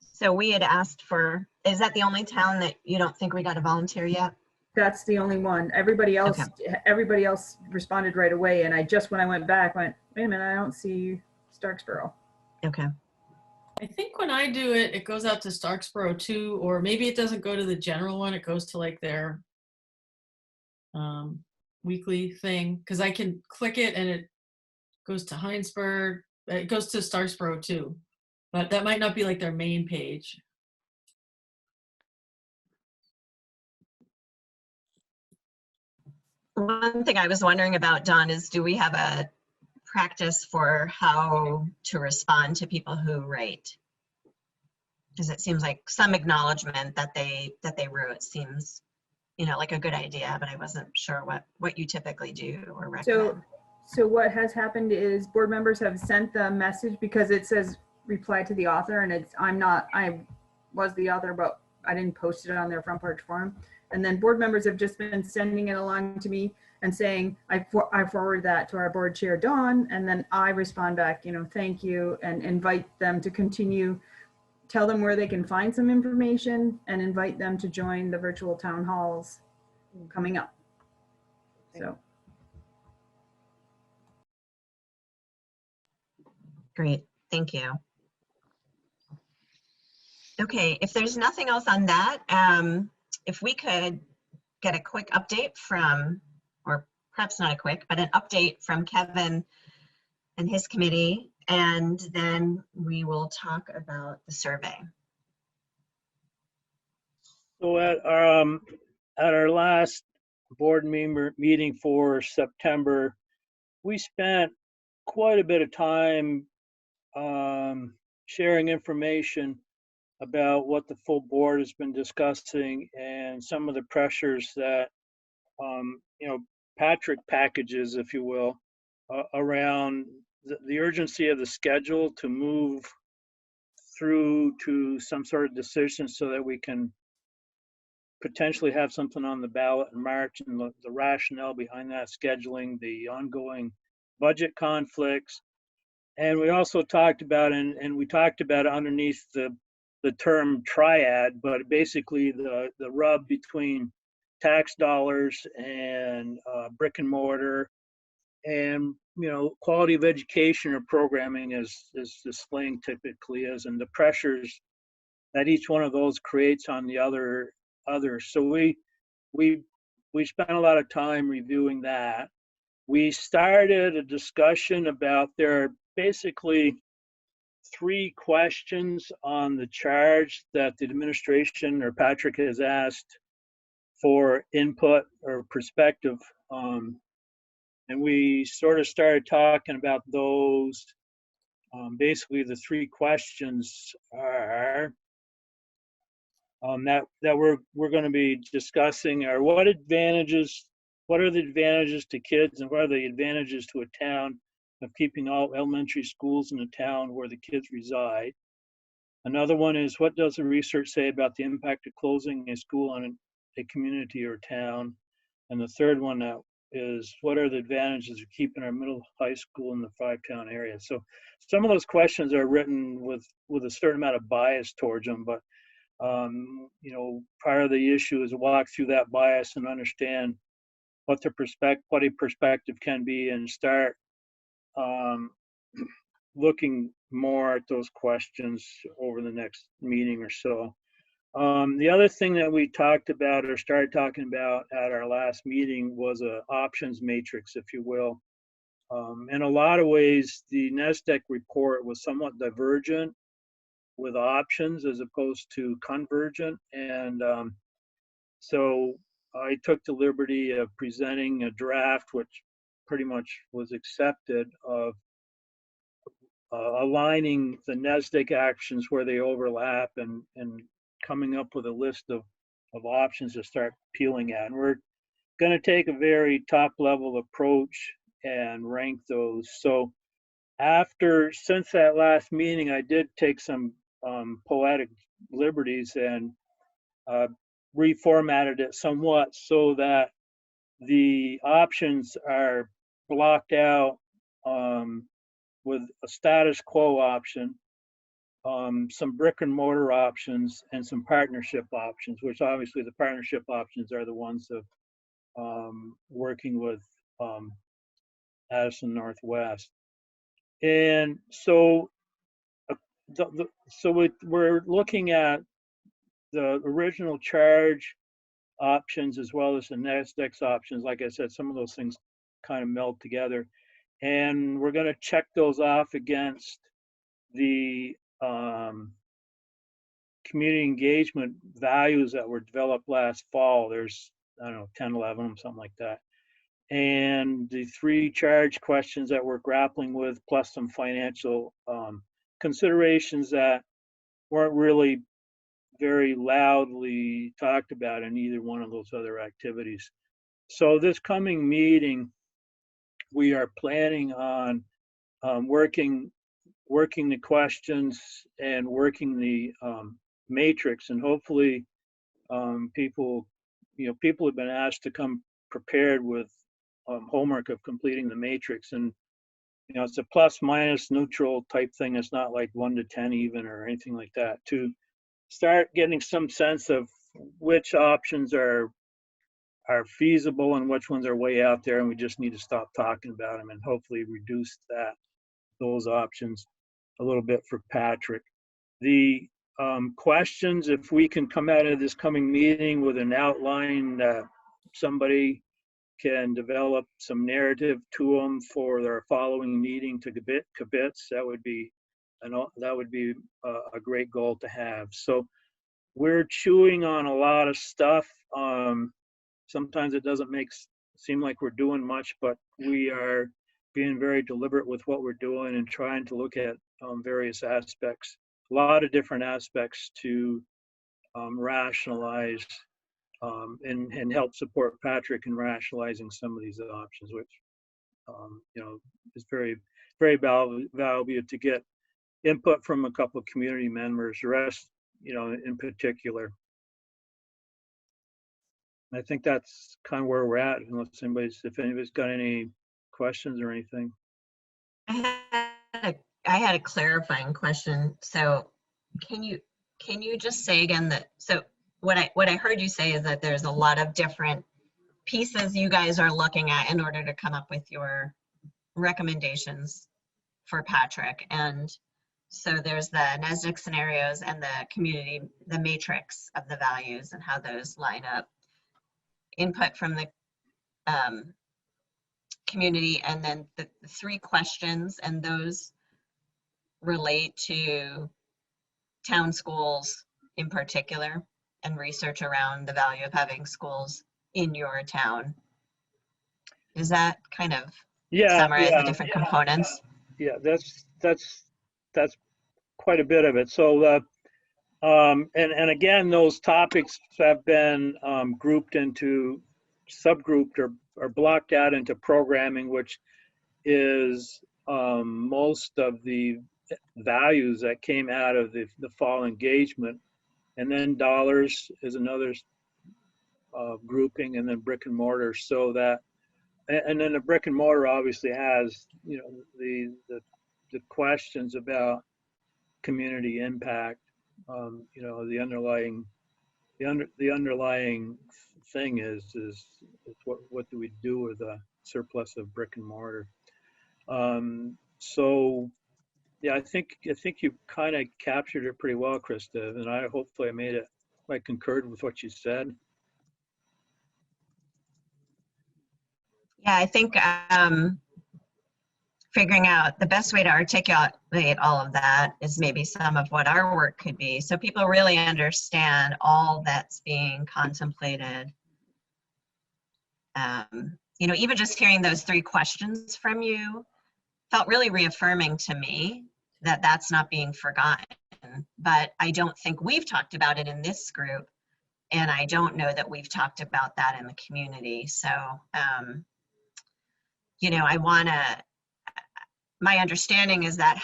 So we had asked for, is that the only town that you don't think we got a volunteer yet? That's the only one. Everybody else, everybody else responded right away. And when I went back, went, wait a minute, I don't see Starksboro. Okay. I think when I do it, it goes out to Starksboro too, or maybe it doesn't go to the general one. It goes to like their weekly thing, because I can click it and it goes to Heinsberg. It goes to Starksboro too, but that might not be like their main page. One thing I was wondering about, Don, is do we have a practice for how to respond to people who write? Because it seems like some acknowledgement that they wrote seems, like a good idea, but I wasn't sure what you typically do or recommend. So what has happened is board members have sent the message, because it says reply to the author, and I was the author, but I didn't post it on their Front Porch Forum. And then board members have just been sending it along to me and saying, I forward that to our board chair, Dawn, and then I respond back, thank you, and invite them to continue, tell them where they can find some information, and invite them to join the virtual town halls coming up. So. Great, thank you. Okay, if there's nothing else on that, if we could get a quick update from, or perhaps not a quick, but an update from Kevin and his committee, and then we will talk about the survey. So at our last board meeting for September, we spent quite a bit of time sharing information about what the full board has been discussing and some of the pressures that Patrick packages, if you will, around the urgency of the schedule to move through to some sort of decision so that we can potentially have something on the ballot in March, and the rationale behind that scheduling, the ongoing budget conflicts. And we also talked about, and we talked about underneath the term triad, but basically the rub between tax dollars and brick and mortar, and quality of education or programming, as the slang typically is, and the pressures that each one of those creates on the others. So we spent a lot of time reviewing that. We started a discussion about, there are basically 3 questions on the charge that the administration or Patrick has asked for input or perspective. And we sort of started talking about those. Basically, the 3 questions are, that we're going to be discussing are what are the advantages to kids and what are the advantages to a town of keeping all elementary schools in the town where the kids reside. Another one is what does the research say about the impact of closing a school on a community or town? And the third one is what are the advantages of keeping our middle high school in the 5-town area? So some of those questions are written with a certain amount of bias towards them, but part of the issue is to walk through that bias and understand what a perspective can be and start looking more at those questions over the next meeting or so. The other thing that we talked about or started talking about at our last meeting was a options matrix, if you will. In a lot of ways, the NESDEC report was somewhat divergent with options as opposed to convergent. And so I took the liberty of presenting a draft, which pretty much was accepted, of aligning the NESDEC actions where they overlap and coming up with a list of options to start peeling at. And we're going to take a very top level approach and rank those. So since that last meeting, I did take some poetic liberties and reformatted it somewhat so that the options are blocked out with a status quo option, some brick and mortar options, and some partnership options, which obviously the partnership options are the ones of working with Addison Northwest. And so we're looking at the original charge options as well as the NESDEC options. Like I said, some of those things kind of meld together. And we're going to check those off against the community engagement values that were developed last fall. There's, I don't know, 10, 11, something like that. And the 3 charge questions that we're grappling with, plus some financial considerations that weren't really very loudly talked about in either one of those other activities. So this coming meeting, we are planning on working the questions and working the matrix, and hopefully people have been asked to come prepared with homework of completing the matrix, and it's a plus minus neutral type thing. It's not like 1 to 10 even or anything like that, to start getting some sense of which options are feasible and which ones are way out there, and we just need to stop talking about them and hopefully reduce those options a little bit for Patrick. The questions, if we can come out of this coming meeting with an outline that somebody can develop some narrative to them for their following meeting to kibitz, that would be a great goal to have. So we're chewing on a lot of stuff. Sometimes it doesn't seem like we're doing much, but we are being very deliberate with what we're doing and trying to look at various aspects, a lot of different aspects to rationalize and help support Patrick in rationalizing some of these options, which is very, very valuable to get input from a couple of community members, the rest, in particular. I think that's kind of where we're at, unless if anybody's got any questions or anything. I had a clarifying question. So can you just say again that, so what I heard you say is that there's a lot of different pieces you guys are looking at in order to come up with your recommendations for Patrick. And so there's the NESDEC scenarios and the matrix of the values and how those line up. Input from the community, and then the 3 questions, and those relate to town schools in particular and research around the value of having schools in your town. Is that kind of summarize the different components? Yeah, that's quite a bit of it. So And again, those topics have been grouped into, subgrouped or blocked out into programming, which is most of the values that came out of the fall engagement. And then dollars is another grouping, and then brick and mortar. So that, and then the brick and mortar obviously has, you know, the questions about community impact. You know, the underlying thing is what do we do with a surplus of brick and mortar? So yeah, I think you kind of captured it pretty well, Krista, and hopefully I concurred with what you said. Yeah, I think figuring out the best way to articulate all of that is maybe some of what our work could be, so people really understand all that's being contemplated. You know, even just hearing those 3 questions from you felt really reaffirming to me that that's not being forgotten. But I don't think we've talked about it in this group, and I don't know that we've talked about that in the community. So, you know, my understanding is that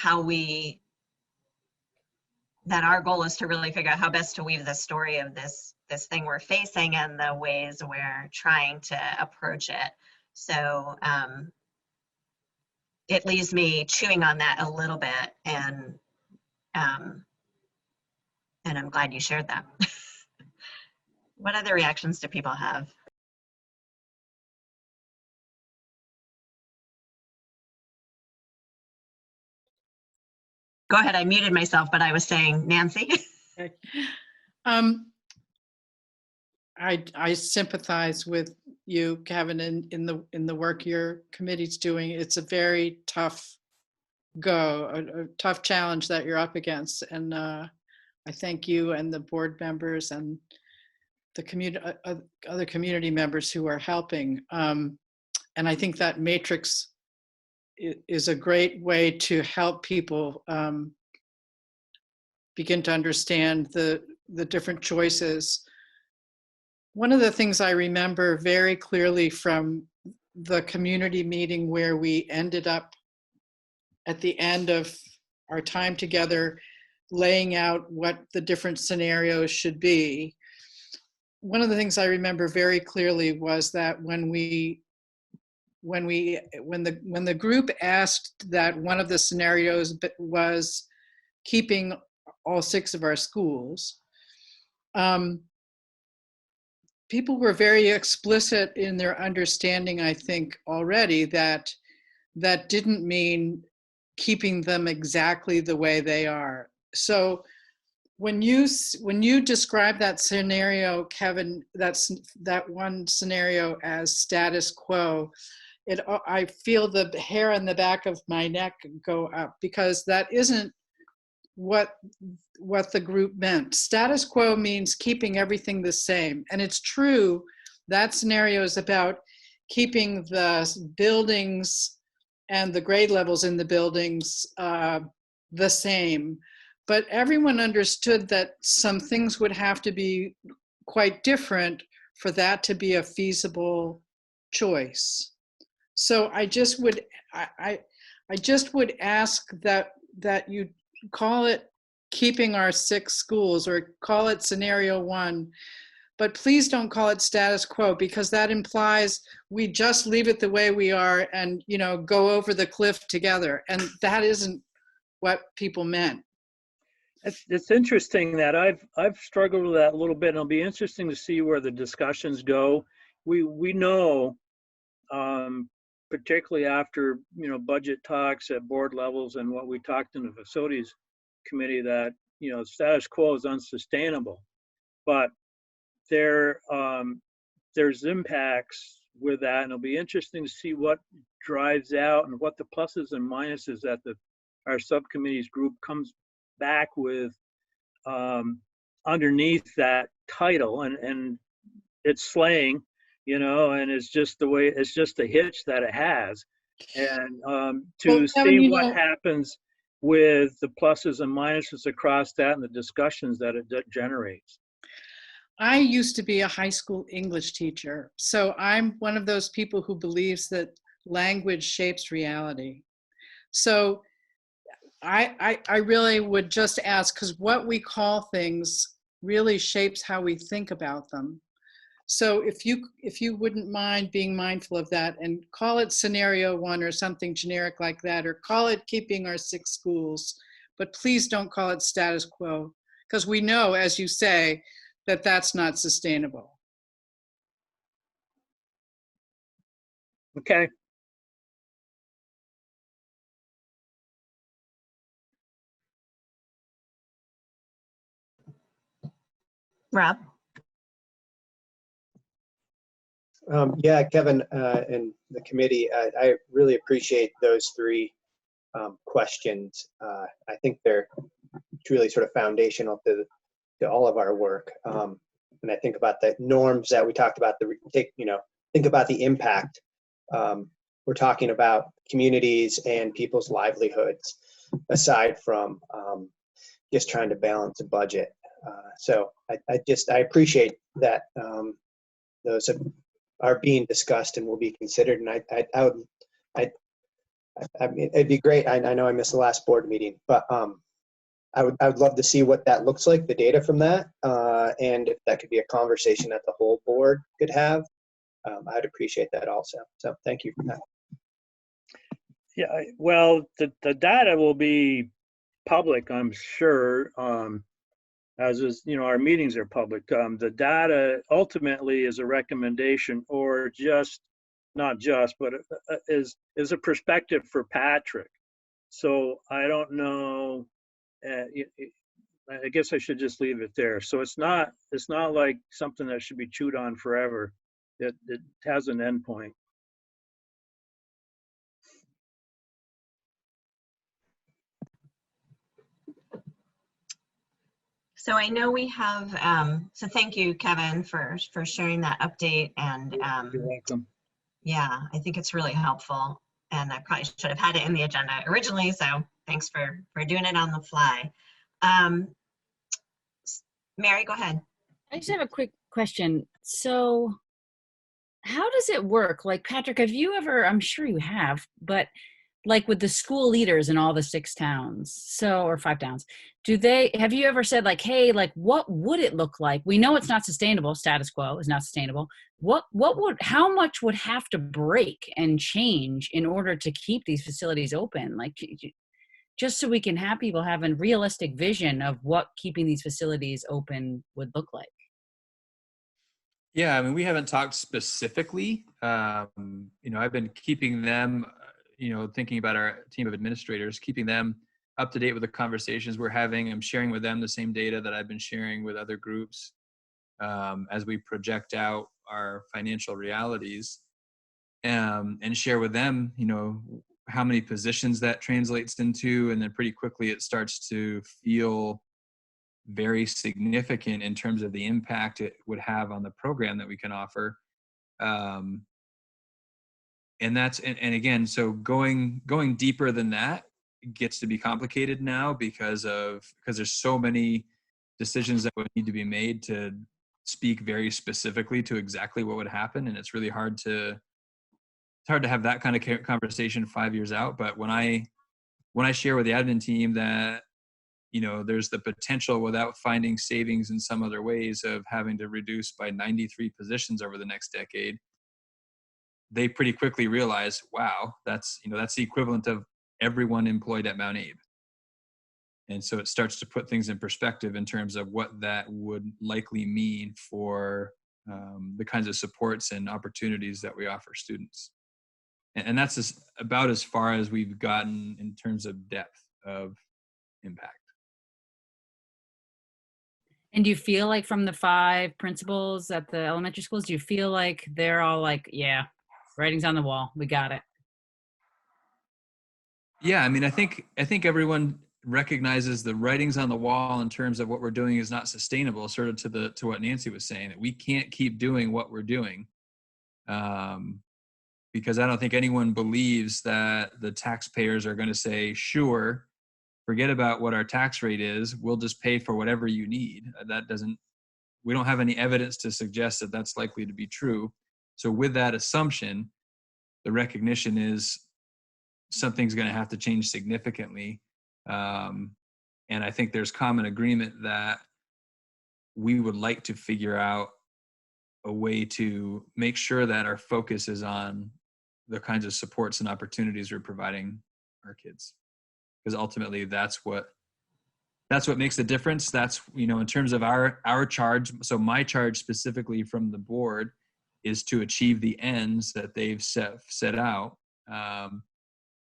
that our goal is to really figure out how best to weave the story of this thing we're facing and the ways we're trying to approach it. So it leaves me chewing on that a little bit, and I'm glad you shared that. What other reactions do people have? Go ahead, I muted myself, but I was saying, Nancy. Okay. I sympathize with you, Kevin, in the work your committee's doing. It's a very tough a tough challenge that you're up against, and I thank you and the board members and the other community members who are helping. And I think that matrix is a great way to help people begin to understand the different choices. One of the things I remember very clearly from the community meeting where we ended up at the end of our time together laying out what the different scenarios should be. One of the things I remember very clearly was that when the group asked that one of the scenarios was keeping all 6 of our schools, people were very explicit in their understanding, I think, already that that didn't mean keeping them exactly the way they are. So when you describe that scenario, Kevin, that one scenario as status quo, I feel the hair on the back of my neck go up, because that isn't what the group meant. Status quo means keeping everything the same. And it's true, that scenario is about keeping the buildings and the grade levels in the buildings the same. But everyone understood that some things would have to be quite different for that to be a feasible choice. So I just would ask that you call it keeping our 6 schools, or call it scenario 1, but please don't call it status quo, because that implies we just leave it the way we are and, you know, go over the cliff together. And that isn't what people meant. It's interesting that I've struggled with that a little bit, and it'll be interesting to see where the discussions go. We know, particularly after, you know, budget talks at board levels and what we talked in the facilities committee, that, you know, status quo is unsustainable. But there's impacts with that, and it'll be interesting to see what drives out and what the pluses and minuses that our subcommittees group comes back with underneath that title, and it's slaying, you know, and it's just the hitch that it has, and to see what happens with the pluses and minuses across that and the discussions that it generates. I used to be a high school English teacher, so I'm one of those people who believes that language shapes reality. So I really would just ask, because what we call things really shapes how we think about them. So if you wouldn't mind being mindful of that and call it scenario 1 or something generic like that, or call it keeping our 6 schools, but please don't call it status quo, because we know, as you say, that that's not sustainable. Okay. Rob? Yeah, Kevin and the committee, I really appreciate those 3 questions. I think they're truly sort of foundational to all of our work. And I think about the norms that we talked about, think about the impact. We're talking about communities and people's livelihoods, aside from just trying to balance a budget. So I appreciate that those are being discussed and will be considered. And I mean, it'd be great. I know I missed the last board meeting, but I would love to see what that looks like, the data from that, and if that could be a conversation that the whole board could have. I'd appreciate that also. So thank you for that. Yeah, well, the data will be public, I'm sure, as is, our meetings are public. The data ultimately is a recommendation, or not just, but is a perspective for Patrick. So I don't know, I guess I should just leave it there. So it's not like something that should be chewed on forever. It has an endpoint. So I know we have, so thank you, Kevin, for sharing that update. And You're welcome. yeah, I think it's really helpful. And I probably should have had it in the agenda originally. So thanks for doing it on the fly. Mary, go ahead. I just have a quick question. So how does it work? Like, Patrick, have you ever, I'm sure you have, but like with the school leaders in all the 6 towns, or 5 towns, have you ever said like, hey, like, what would it look like? We know it's not sustainable. Status quo is not sustainable. How much would have to break and change in order to keep these facilities open? Like, just so we can have people have a realistic vision of what keeping these facilities open would look like. Yeah, I mean, we haven't talked specifically. I've been keeping them, thinking about our team of administrators, keeping them up to date with the conversations we're having. I'm sharing with them the same data that I've been sharing with other groups as we project out our financial realities, and share with them, how many positions that translates into. And then pretty quickly it starts to feel very significant in terms of the impact it would have on the program that we can offer. And again, so going deeper than that gets to be complicated now because there's so many decisions that would need to be made to speak very specifically to exactly what would happen. And it's really hard to have that kind of conversation 5 years out. But when I share with the admin team that, there's the potential, without finding savings in some other ways, of having to reduce by 93 positions over the next decade, they pretty quickly realize, wow, that's the equivalent of everyone employed at Mount Abe. And so it starts to put things in perspective in terms of what that would likely mean for the kinds of supports and opportunities that we offer students. And that's about as far as we've gotten in terms of depth of impact. And do you feel like from the 5 principals at the elementary schools, do you feel like they're all like, yeah, writing's on the wall, we got it? Yeah, I mean, I think everyone recognizes the writing's on the wall in terms of what we're doing is not sustainable, sort of to what Nancy was saying, that we can't keep doing what we're doing. Because I don't think anyone believes that the taxpayers are going to say, sure, forget about what our tax rate is. We'll just pay for whatever you need. We don't have any evidence to suggest that that's likely to be true. So with that assumption, the recognition is something's going to have to change significantly. And I think there's common agreement that we would like to figure out a way to make sure that our focus is on the kinds of supports and opportunities we're providing our kids. Because ultimately that's what makes the difference. That's, in terms of our charge. So my charge specifically from the board is to achieve the ends that they've set out.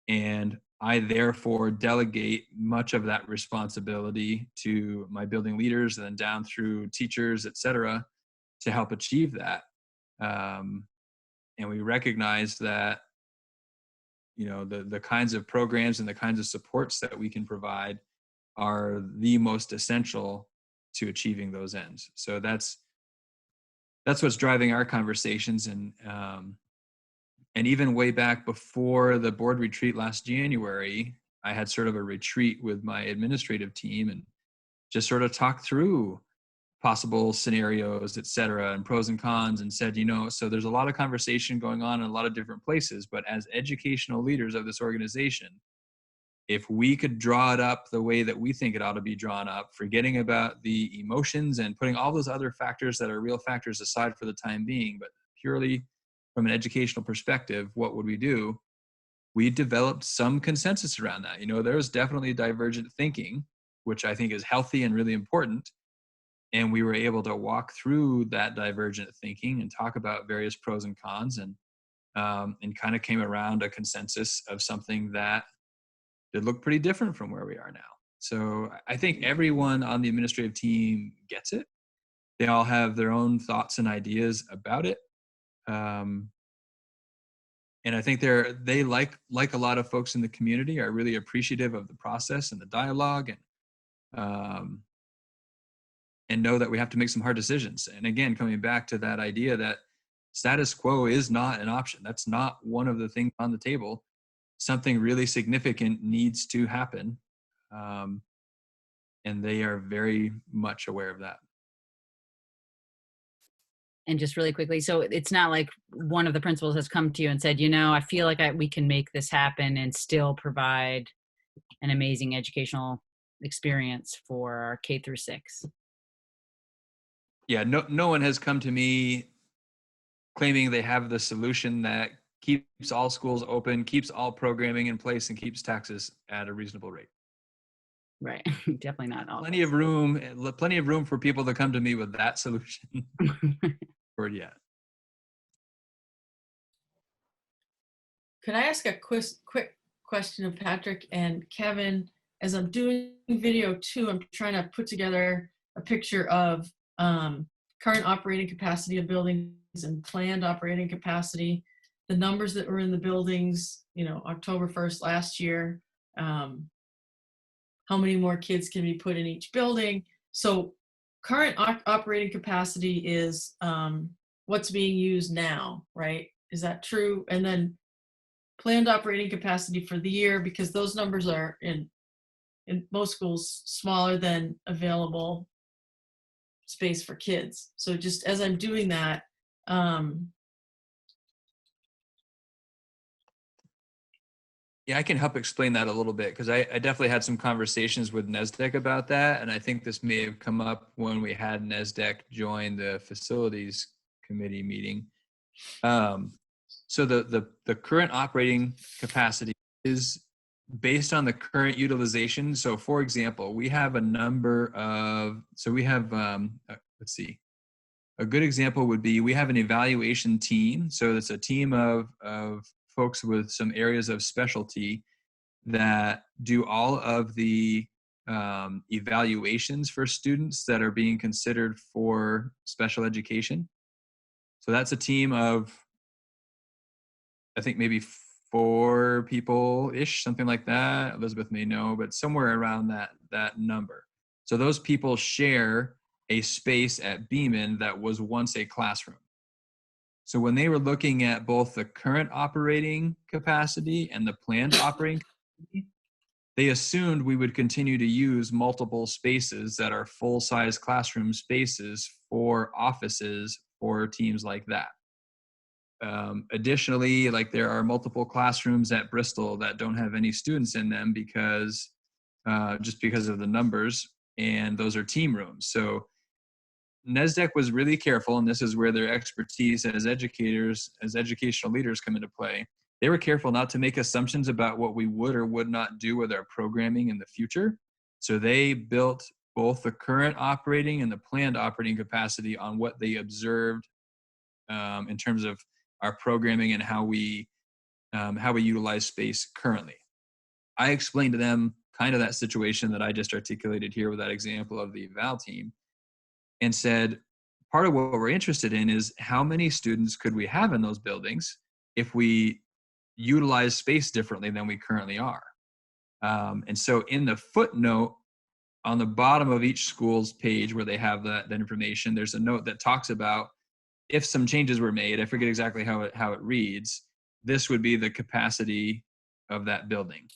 And I therefore delegate much of that responsibility to my building leaders and then down through teachers, et cetera, to help achieve that. And we recognize that, the kinds of programs and the kinds of supports that we can provide are the most essential to achieving those ends. So that's what's driving our conversations. And even way back before the board retreat last January, I had sort of a retreat with my administrative team and just sort of talked through possible scenarios, et cetera, and pros and cons, and said, so there's a lot of conversation going on in a lot of different places, but as educational leaders of this organization, if we could draw it up the way that we think it ought to be drawn up, forgetting about the emotions and putting all those other factors that are real factors aside for the time being, but purely from an educational perspective, what would we do? We developed some consensus around that. There was definitely divergent thinking, which I think is healthy and really important. And we were able to walk through that divergent thinking and talk about various pros and cons, and kind of came around a consensus of something that did look pretty different from where we are now. So I think everyone on the administrative team gets it. They all have their own thoughts and ideas about it. And I think they like a lot of folks in the community are really appreciative of the process and the dialogue, and know that we have to make some hard decisions. And again, coming back to that idea that status quo is not an option. That's not one of the things on the table. Something really significant needs to happen. And they are very much aware of that. And just really quickly, so it's not like one of the principals has come to you and said, I feel like we can make this happen and still provide an amazing educational experience for our K through 6. Yeah, no one has come to me claiming they have the solution that keeps all schools open, keeps all programming in place, and keeps taxes at a reasonable rate. Right. Definitely not all. Plenty of room for people to come to me with that solution. Or yet. Could I ask a quick question of Patrick and Kevin? As I'm doing video too, I'm trying to put together a picture of current operating capacity of buildings and planned operating capacity, the numbers that were in the buildings, October 1st last year, how many more kids can be put in each building. So current operating capacity is what's being used now, right? Is that true? And then planned operating capacity for the year, because those numbers are in most schools smaller than available space for kids. So just as I'm doing that, yeah, I can help explain that a little bit, because I definitely had some conversations with NESDEC about that. And I think this may have come up when we had NESDEC join the facilities committee meeting. So the current operating capacity is based on the current utilization. So for example, we have a number of, let's see, a good example would be, we have an evaluation team. So it's a team of folks with some areas of specialty that do all of the evaluations for students that are being considered for special education. So that's a team of, I think maybe 4 people-ish, something like that. Elizabeth may know, but somewhere around that number. So those people share a space at Beeman that was once a classroom. So when they were looking at both the current operating capacity and the planned operating capacity, they assumed we would continue to use multiple spaces that are full-size classroom spaces for offices for teams like that. Additionally, like there are multiple classrooms at Bristol that don't have any students in them because just because of the numbers, and those are team rooms. So NESDEC was really careful, and this is where their expertise as educators, as educational leaders come into play. They were careful not to make assumptions about what we would or would not do with our programming in the future. So they built both the current operating and the planned operating capacity on what they observed in terms of our programming and how we utilize space currently. I explained to them kind of that situation that I just articulated here with that example of the eval team, and said, part of what we're interested in is how many students could we have in those buildings if we utilize space differently than we currently are. And so in the footnote on the bottom of each school's page where they have that information, there's a note that talks about if some changes were made. I forget exactly how it reads. This would be the capacity of that building.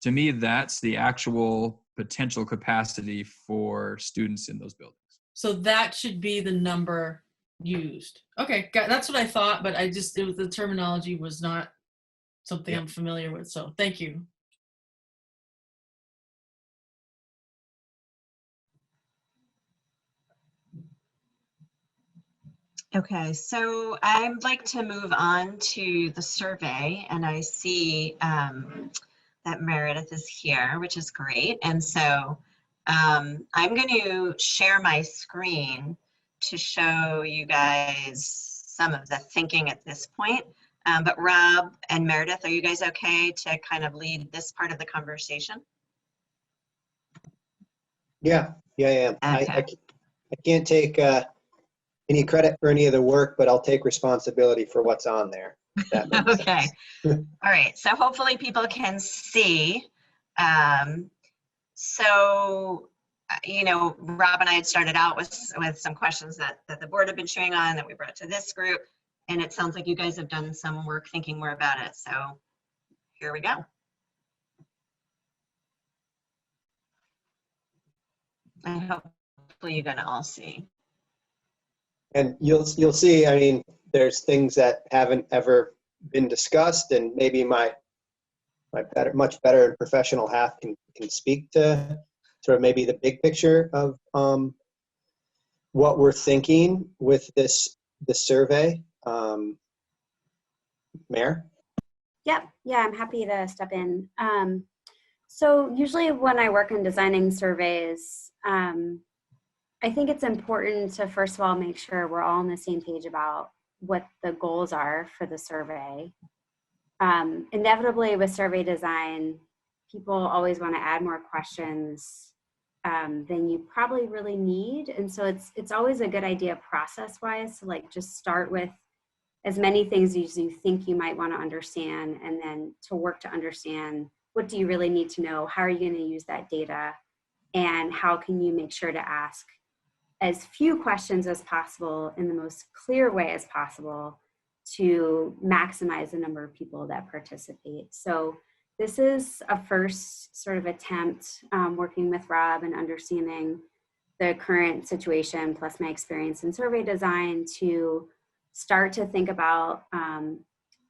To me, that's the actual potential capacity for students in those buildings. So that should be the number used. Okay, that's what I thought, but the terminology was not something I'm familiar with. So thank you. Okay, so I'd like to move on to the survey, and I see that Meredith is here, which is great. And so I'm going to share my screen to show you guys some of the thinking at this point. But Rob and Meredith, are you guys okay to kind of lead this part of the conversation? Yeah, I am. Okay. I can't take any credit for any of the work, but I'll take responsibility for what's on there. That makes Okay. sense. All right. So hopefully people can see. So, you know, Rob and I had started out with some questions that the board had been chewing on that we brought to this group. And it sounds like you guys have done some work thinking more about it. So here we go. And hopefully you're going to all see. And you'll see, I mean, there's things that haven't ever been discussed, and maybe my much better and professional half can speak to sort of maybe the big picture of what we're thinking with this survey. Mayor? Yep. Yeah, I'm happy to step in. So usually when I work in designing surveys, I think it's important to first of all make sure we're all on the same page about what the goals are for the survey. Inevitably with survey design, people always want to add more questions than you probably really need. And so it's always a good idea process-wise to like just start with as many things as you think you might want to understand, and then to work to understand what do you really need to know, how are you going to use that data, and how can you make sure to ask as few questions as possible in the most clear way as possible to maximize the number of people that participate. So this is a first sort of attempt working with Rob and understanding the current situation plus my experience in survey design to start to think about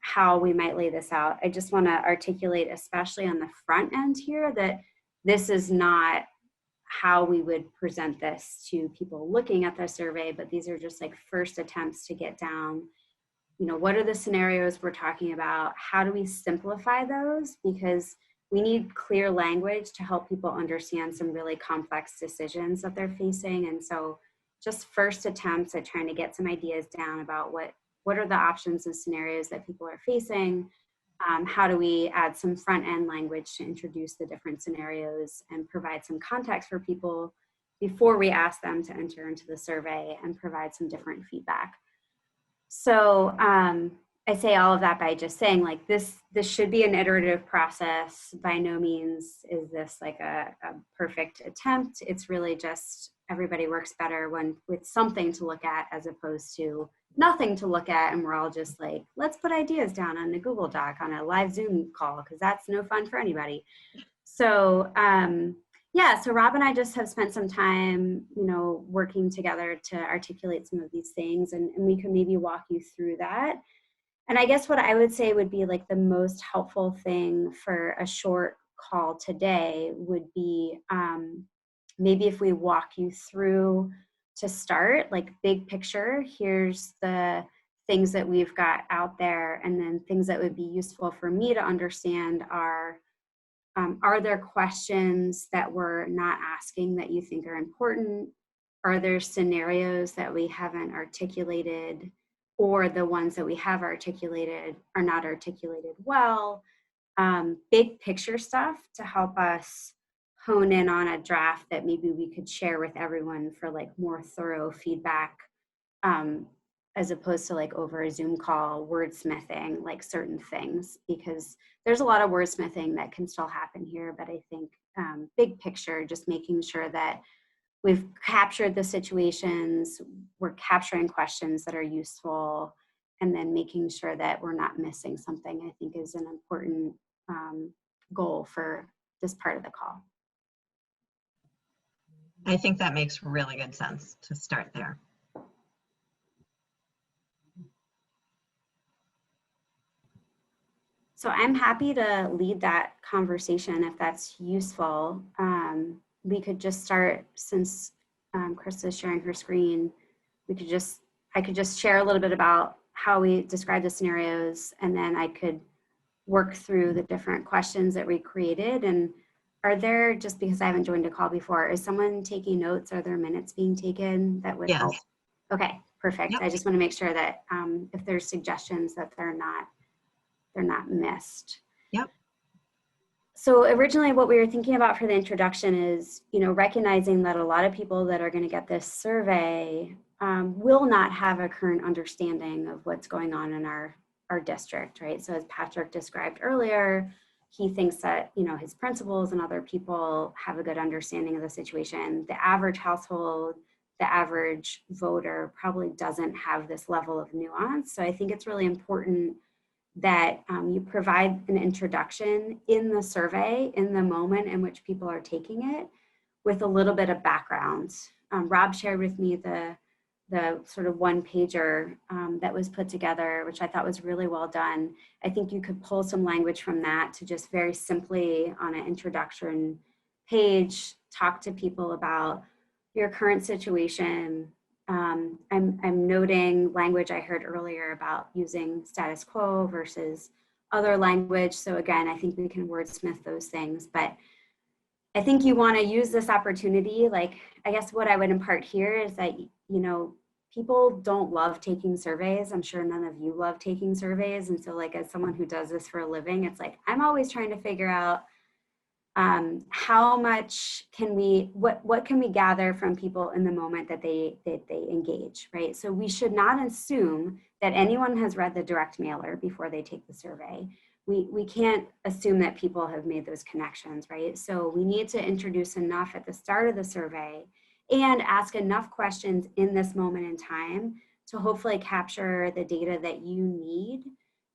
how we might lay this out. I just want to articulate, especially on the front end here, that this is not how we would present this to people looking at the survey, but these are just like first attempts to get down, you know, what are the scenarios we're talking about? How do we simplify those? Because we need clear language to help people understand some really complex decisions that they're facing. And so just first attempts at trying to get some ideas down about what are the options and scenarios that people are facing. How do we add some front end language to introduce the different scenarios and provide some context for people before we ask them to enter into the survey and provide some different feedback. So I say all of that by just saying like this should be an iterative process. By no means is this like a perfect attempt. It's really just everybody works better when with something to look at as opposed to nothing to look at and we're all just like, let's put ideas down on the Google Doc on a live Zoom call because that's no fun for anybody. So yeah, so Rob and I just have spent some time, working together to articulate some of these things, and we could maybe walk you through that. And I guess what I would say would be like the most helpful thing for a short call today would be maybe if we walk you through to start, like big picture, here's the things that we've got out there, and then things that would be useful for me to understand are there questions that we're not asking that you think are important? Are there scenarios that we haven't articulated, or the ones that we have articulated are not articulated well? Big picture stuff to help us hone in on a draft that maybe we could share with everyone for like more thorough feedback, as opposed to like over a Zoom call, wordsmithing like certain things, because there's a lot of wordsmithing that can still happen here. But I think big picture, just making sure that we've captured the situations, we're capturing questions that are useful, and then making sure that we're not missing something, I think is an important goal for this part of the call. I think that makes really good sense to start there. So I'm happy to lead that conversation if that's useful. We could just start, since Krista's sharing her screen, I could just share a little bit about how we describe the scenarios, and then I could work through the different questions that we created. And are there, just because I haven't joined a call before, is someone taking notes? Are there minutes being taken that would help? Yes. Okay, perfect. Yep. I just want to make sure that if there's suggestions that they're not missed. Yep. So originally what we were thinking about for the introduction is, recognizing that a lot of people that are going to get this survey will not have a current understanding of what's going on in our district, right? So as Patrick described earlier, he thinks that, his principals and other people have a good understanding of the situation. The average household, the average voter probably doesn't have this level of nuance. So I think it's really important that you provide an introduction in the survey in the moment in which people are taking it, with a little bit of background. Rob shared with me the sort of one pager that was put together, which I thought was really well done. I think you could pull some language from that to just very simply on an introduction page, talk to people about your current situation. I'm noting language I heard earlier about using status quo versus other language. So again, I think we can wordsmith those things, but I think you want to use this opportunity. Like, I guess what I would impart here is that, people don't love taking surveys. I'm sure none of you love taking surveys. And so like, as someone who does this for a living, it's like, I'm always trying to figure out how much can what can we gather from people in the moment that they engage, right? So we should not assume that anyone has read the direct mailer before they take the survey. We can't assume that people have made those connections, right? So we need to introduce enough at the start of the survey and ask enough questions in this moment in time to hopefully capture the data that you need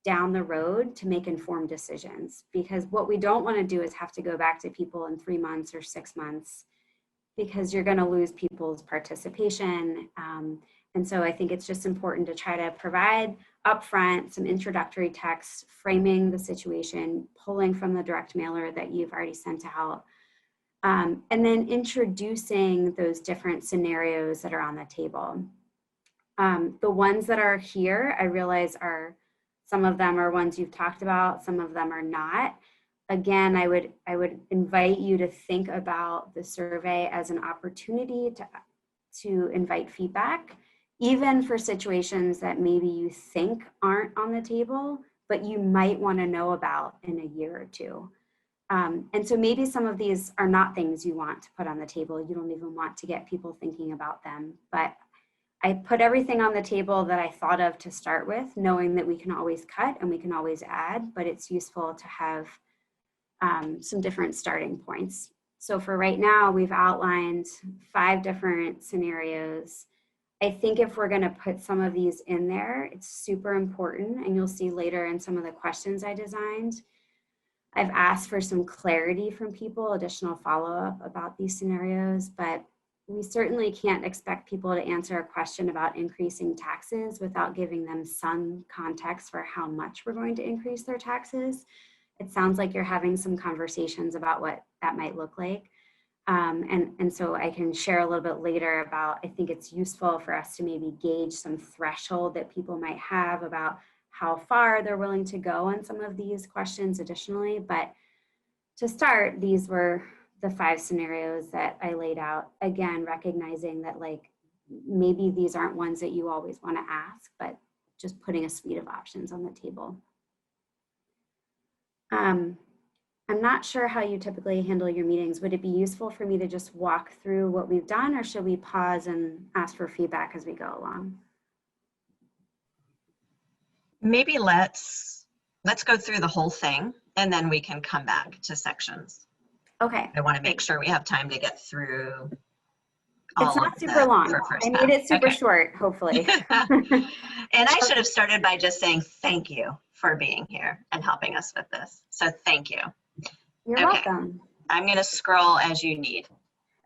down the road to make informed decisions. Because what we don't want to do is have to go back to people in 3 months or 6 months, because you're going to lose people's participation. And so I think it's just important to try to provide upfront some introductory text, framing the situation, pulling from the direct mailer that you've already sent out, and then introducing those different scenarios that are on the table. The ones that are here, I realize some of them are ones you've talked about, some of them are not. Again, I would invite you to think about the survey as an opportunity to invite feedback, even for situations that maybe you think aren't on the table, but you might want to know about in a year or two. And so maybe some of these are not things you want to put on the table. You don't even want to get people thinking about them. But I put everything on the table that I thought of to start with, knowing that we can always cut and we can always add, but it's useful to have some different starting points. So for right now, we've outlined 5 different scenarios. I think if we're going to put some of these in there, it's super important, and you'll see later in some of the questions I designed, I've asked for some clarity from people, additional follow-up about these scenarios, but we certainly can't expect people to answer a question about increasing taxes without giving them some context for how much we're going to increase their taxes. It sounds like you're having some conversations about what that might look like. And so I can share a little bit later about, I think it's useful for us to maybe gauge some threshold that people might have about how far they're willing to go on some of these questions additionally. But to start, these were the 5 scenarios that I laid out. Again, recognizing that like maybe these aren't ones that you always want to ask, but just putting a suite of options on the table. I'm not sure how you typically handle your meetings. Would it be useful for me to just walk through what we've done, or should we pause and ask for feedback as we go along? Maybe let's go through the whole thing and then we can come back to sections. Okay. I want to make sure we have time to get through all It's not of super the long. first I pass. made it super Okay. short, hopefully. And I should have started by just saying thank you for being here and helping us with this. So thank you. You're Okay. welcome. I'm going to scroll as you need.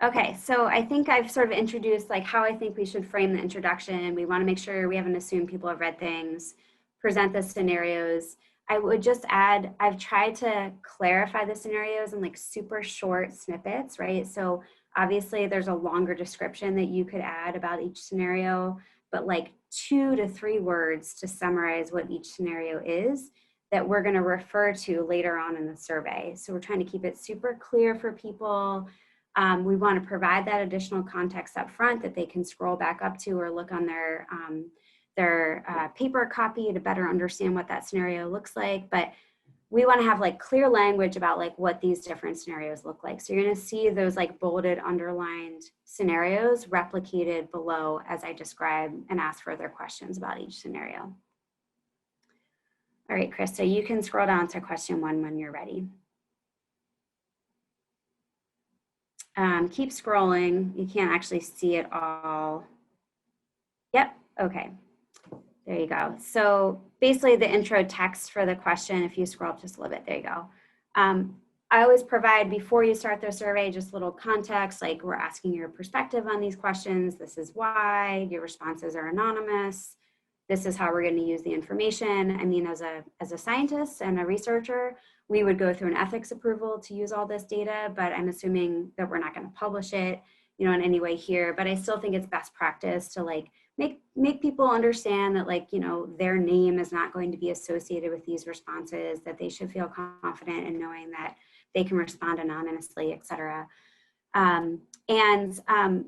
Okay, so I think I've sort of introduced like how I think we should frame the introduction. We want to make sure we haven't assumed people have read things, present the scenarios. I would just add, I've tried to clarify the scenarios in like super short snippets, right? So obviously there's a longer description that you could add about each scenario, but like 2 to 3 words to summarize what each scenario is that we're going to refer to later on in the survey. So we're trying to keep it super clear for people. We want to provide that additional context up front that they can scroll back up to or look on their paper copy to better understand what that scenario looks like. But we want to have like clear language about like what these different scenarios look like. So you're going to see those like bolded, underlined scenarios replicated below as I describe and ask further questions about each scenario. All right, Krista, you can scroll down to question 1 when you're ready. Keep scrolling. You can't actually see it all. Yep, okay. There you go. So basically the intro text for the question, if you scroll up just a little bit, there you go. I always provide, before you start the survey, just a little context, like we're asking your perspective on these questions. This is why. Your responses are anonymous. This is how we're going to use the information. I mean, as a scientist and a researcher, we would go through an ethics approval to use all this data, but I'm assuming that we're not going to publish it, you know, in any way here. But I still think it's best practice to like make people understand that, like, you know, their name is not going to be associated with these responses, that they should feel confident in knowing that they can respond anonymously, et cetera.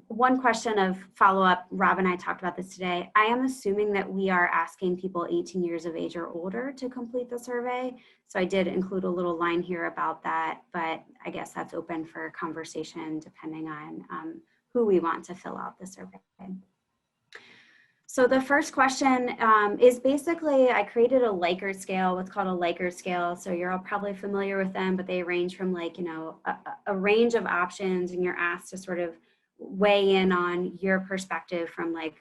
One question of follow-up, Rob and I talked about this today. I am assuming that we are asking people 18 years of age or older to complete the survey. So I did include a little line here about that, but I guess that's open for conversation depending on who we want to fill out the survey. So the first question is basically, I created a Likert scale, what's called a Likert scale. So you're all probably familiar with them, but they range from like, you know, a range of options, and you're asked to sort of weigh in on your perspective from like,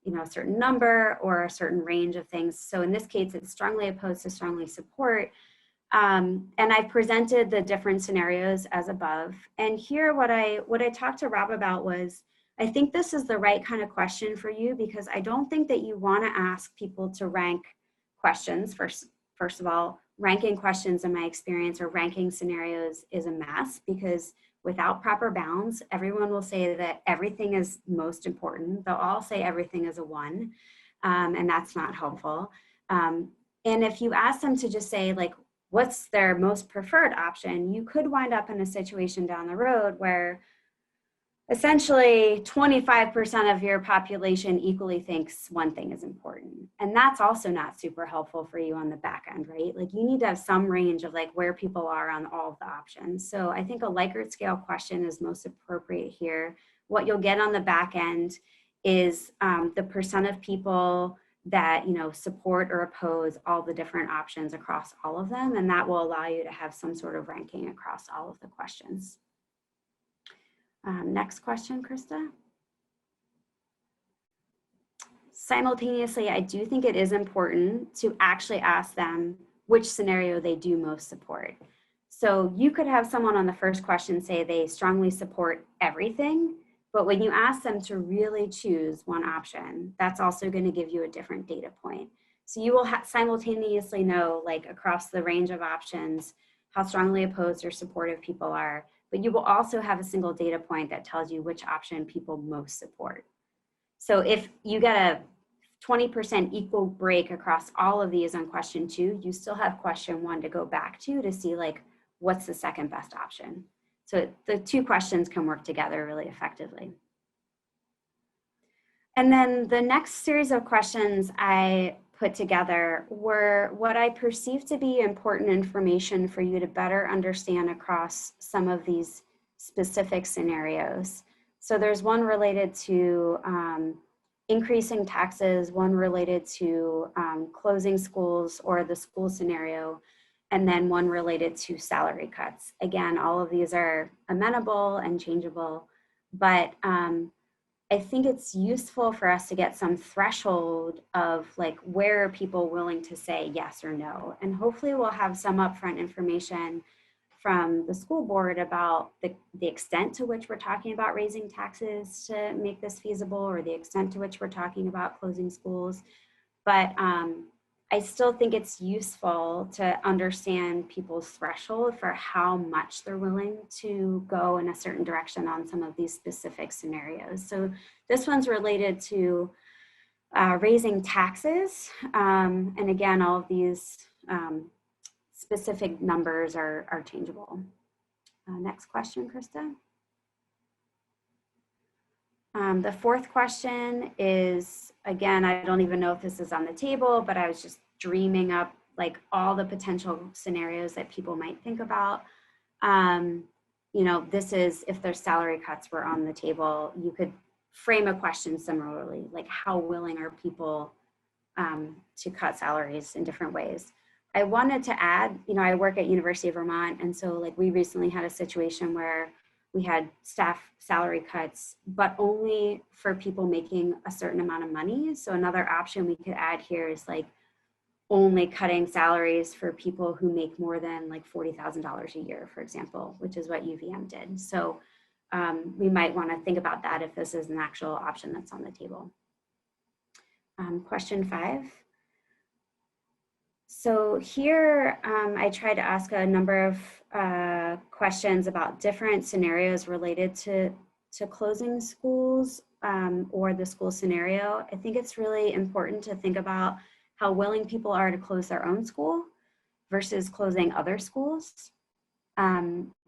you know, a certain number or a certain range of things. So in this case, it's strongly opposed to strongly support. And I presented the different scenarios as above. And here, what I talked to Rob about was, I think this is the right kind of question for you, because I don't think that you want to ask people to rank questions. First of all, ranking questions in my experience, or ranking scenarios, is a mess, because without proper bounds, everyone will say that everything is most important. They'll all say everything is a 1, and that's not helpful. And if you ask them to just say like, what's their most preferred option, you could wind up in a situation down the road where essentially 25% of your population equally thinks one thing is important. And that's also not super helpful for you on the back end, right? Like you need to have some range of like where people are on all of the options. So I think a Likert scale question is most appropriate here. What you'll get on the back end is the percent of people that, you know, support or oppose all the different options across all of them. And that will allow you to have some sort of ranking across all of the questions. Next question, Krista. Simultaneously, I do think it is important to actually ask them which scenario they do most support. So you could have someone on the first question say they strongly support everything, but when you ask them to really choose one option, that's also going to give you a different data point. So you will simultaneously know, like across the range of options, how strongly opposed or supportive people are, but you will also have a single data point that tells you which option people most support. So if you get a 20% equal break across all of these on question 2, you still have question 1 to go back to see like, what's the second best option? So the 2 questions can work together really effectively. And then the next series of questions I put together were what I perceived to be important information for you to better understand across some of these specific scenarios. So there's one related to increasing taxes, one related to closing schools or the school scenario, and then one related to salary cuts. Again, all of these are amenable and changeable, but I think it's useful for us to get some threshold of like, where are people willing to say yes or no? And hopefully we'll have some upfront information from the school board about the extent to which we're talking about raising taxes to make this feasible, or the extent to which we're talking about closing schools. But I still think it's useful to understand people's threshold for how much they're willing to go in a certain direction on some of these specific scenarios. So this one's related to raising taxes. And again, all of these specific numbers are changeable. Next question, Krista. The fourth question is, again, I don't even know if this is on the table, but I was just dreaming up like all the potential scenarios that people might think about. You know, this is if their salary cuts were on the table, you could frame a question similarly, like how willing are people to cut salaries in different ways. I wanted to add, you know, I work at University of Vermont, and so like we recently had a situation where we had staff salary cuts, but only for people making a certain amount of money. So another option we could add here is like only cutting salaries for people who make more than like $40,000 a year, for example, which is what UVM did. So we might want to think about that if this is an actual option that's on the table. Question 5. So here I tried to ask a number of questions about different scenarios related to closing schools or the school scenario. I think it's really important to think about how willing people are to close their own school versus closing other schools,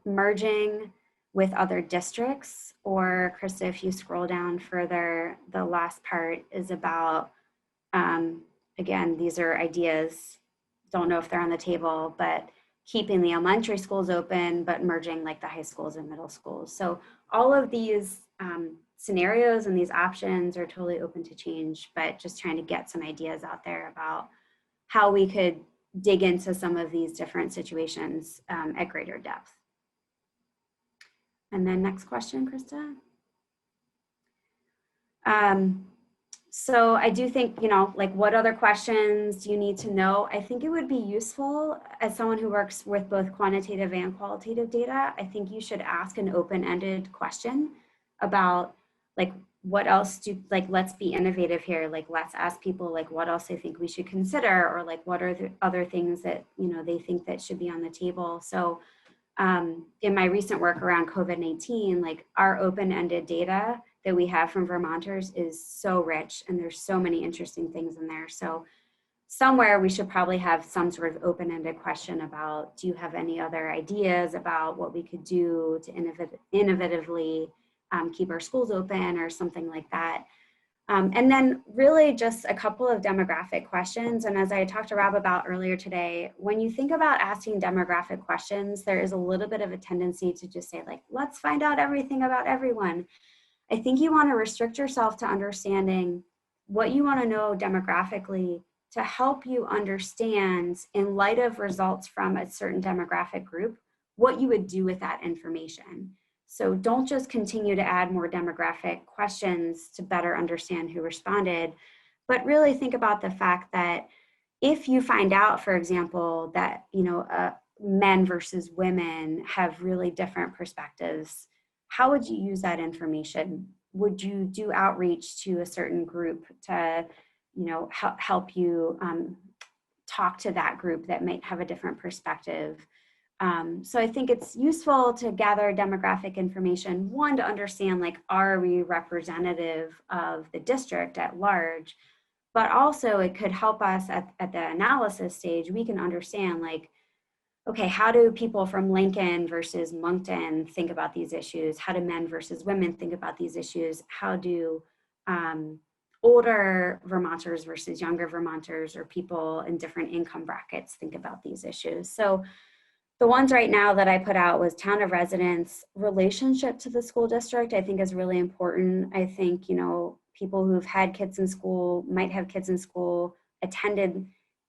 merging with other districts, or Krista, if you scroll down further, the last part is about, again, these are ideas, don't know if they're on the table, but keeping the elementary schools open, but merging like the high schools and middle schools. So all of these scenarios and these options are totally open to change, but just trying to get some ideas out there about how we could dig into some of these different situations at greater depth. And then next question, Krista. So I do think, you know, like what other questions do you need to know? I think it would be useful as someone who works with both quantitative and qualitative data. I think you should ask an open-ended question about like, what else do, like, let's be innovative here. Like, let's ask people like what else they think we should consider, or like, what are the other things that, you know, they think that should be on the table. So in my recent work around COVID-19, like our open-ended data that we have from Vermonters is so rich, and there's so many interesting things in there. So somewhere we should probably have some sort of open-ended question about, do you have any other ideas about what we could do to innovatively keep our schools open, or something like that. And then really just a couple of demographic questions. And as I talked to Rob about earlier today, when you think about asking demographic questions, there is a little bit of a tendency to just say like, let's find out everything about everyone. I think you want to restrict yourself to understanding what you want to know demographically to help you understand, in light of results from a certain demographic group, what you would do with that information. So don't just continue to add more demographic questions to better understand who responded, but really think about the fact that if you find out, for example, that, you know, men versus women have really different perspectives. How would you use that information? Would you do outreach to a certain group to, help you talk to that group that might have a different perspective? So I think it's useful to gather demographic information, one, to understand, like, are we representative of the district at large? But also it could help us at the analysis stage, we can understand, like, okay, how do people from Lincoln versus Moncton think about these issues? How do men versus women think about these issues? How do older Vermonters versus younger Vermonters or people in different income brackets think about these issues? So the ones right now that I put out was town of residence, relationship to the school district, I think is really important. I think, people who've had kids in school, might have kids in school, attended,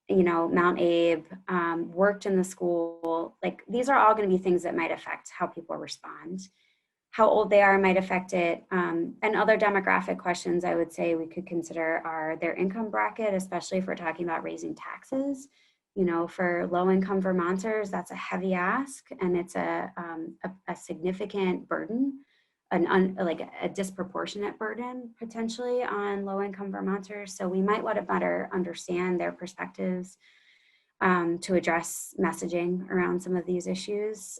Mount Abe, worked in the school, like, these are all going to be things that might affect how people respond. How old they are might affect it. And other demographic questions I would say we could consider are their income bracket, especially if we're talking about raising taxes. For low-income Vermonters, that's a heavy ask, and it's a significant burden, like a disproportionate burden potentially on low-income Vermonters. So we might want to better understand their perspectives to address messaging around some of these issues.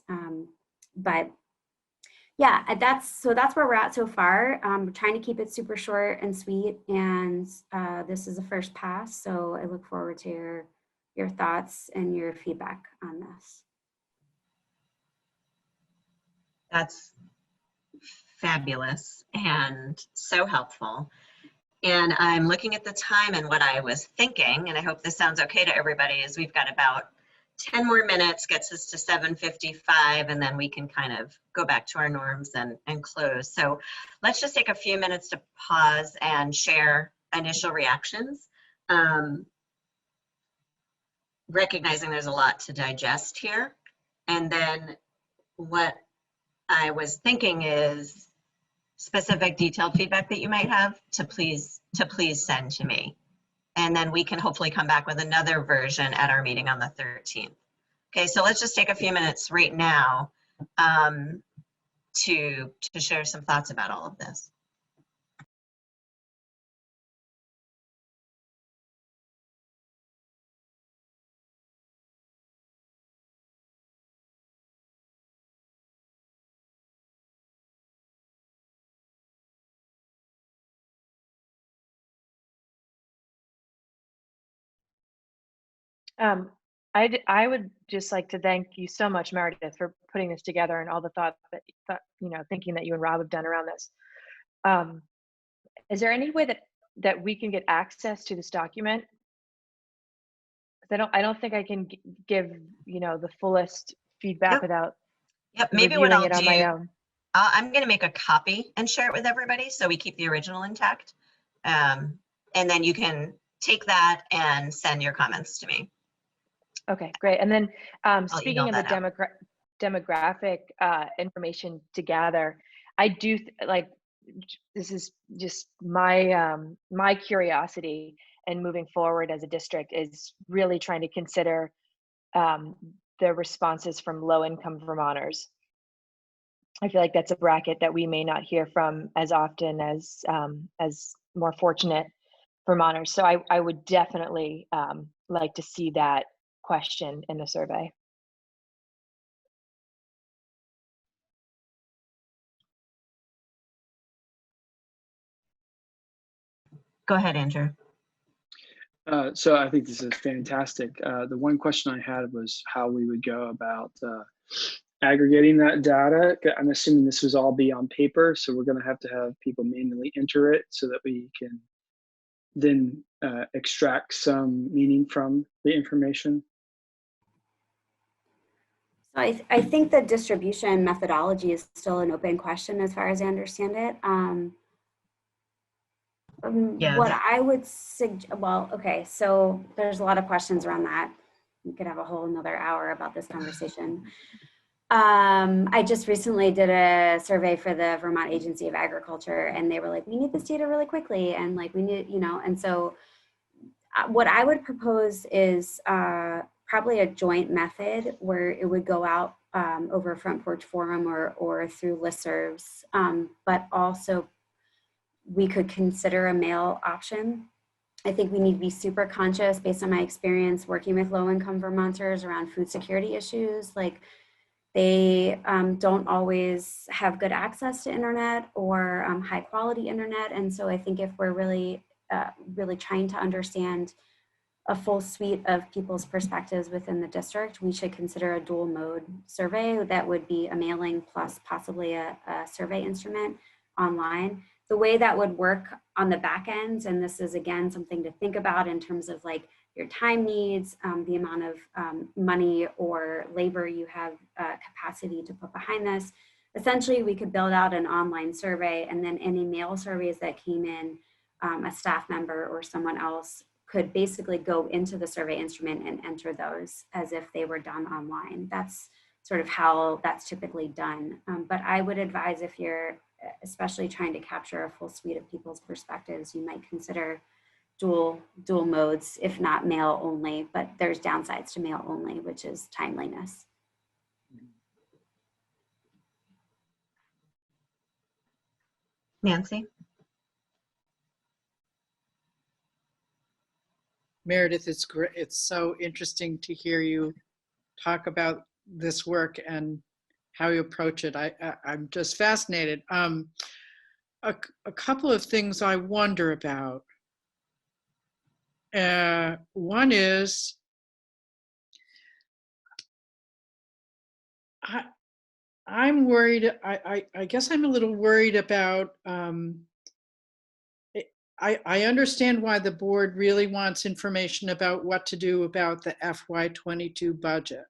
But yeah, that's where we're at so far. We're trying to keep it super short and sweet, and this is a first pass. So I look forward to your thoughts and your feedback on this. That's fabulous and so helpful. And I'm looking at the time, and what I was thinking, and I hope this sounds okay to everybody, is we've got about 10 more minutes, gets us to 7:55, and then we can kind of go back to our norms and close. So let's just take a few minutes to pause and share initial reactions. Recognizing there's a lot to digest here. And then what I was thinking is specific detailed feedback that you might have to please send to me. And then we can hopefully come back with another version at our meeting on the 13th. Okay, so let's just take a few minutes right now to share some thoughts about all of this. I would just like to thank you so much, Meredith, for putting this together and all the thought thinking that you and Rob have done around this. Is there any way that we can get access to this document? I don't think I can give the fullest feedback without Maybe what reviewing I'll it on my do, own. I'm going to make a copy and share it with everybody so we keep the original intact. And then you can take that and send your comments to me. Okay, great. And then speaking of the email that demographic information to gather, I do like, this is just my my curiosity, and moving forward as a district is really trying to consider the responses from low-income Vermonters. I feel like that's a bracket that we may not hear from as often as more fortunate Vermonters. So I would definitely like to see that question in the survey. Go ahead, Andrew. So I think this is fantastic. The one question I had was how we would go about aggregating that data. I'm assuming this was all be on paper, so we're going to have people manually enter it so that we can then extract some meaning from the information. I think the distribution methodology is still an open question as far as I understand it. What I would suggest, well, okay, so there's a lot of questions around that. We could have a whole another hour about this conversation. I just recently did a survey for the Vermont Agency of Agriculture, and they were like, we need this data really quickly. And like, we need, and so what I would propose is probably a joint method where it would go out over Front Porch Forum or through listservs, but also we could consider a mail option. I think we need to be super conscious, based on my experience working with low-income Vermonters around food security issues. Like, they don't always have good access to internet or high quality internet. And so I think if we're really, really trying to understand a full suite of people's perspectives within the district, we should consider a dual mode survey that would be a mailing plus possibly a survey instrument online. The way that would work on the back end, and this is again something to think about in terms of like your time needs, the amount of money or labor you have capacity to put behind this. Essentially, we could build out an online survey, and then any mail surveys that came in, a staff member or someone else could basically go into the survey instrument and enter those as if they were done online. That's sort of how that's typically done. But I would advise, if you're especially trying to capture a full suite of people's perspectives, you might consider dual modes, if not mail only, but there's downsides to mail only, which is timeliness. Nancy? Meredith, it's great. It's so interesting to hear you talk about this work and how you approach it. I'm just fascinated. A couple of things I wonder about. One is, I'm worried. I guess I'm a little worried about. I understand why the board really wants information about what to do about the FY22 budget.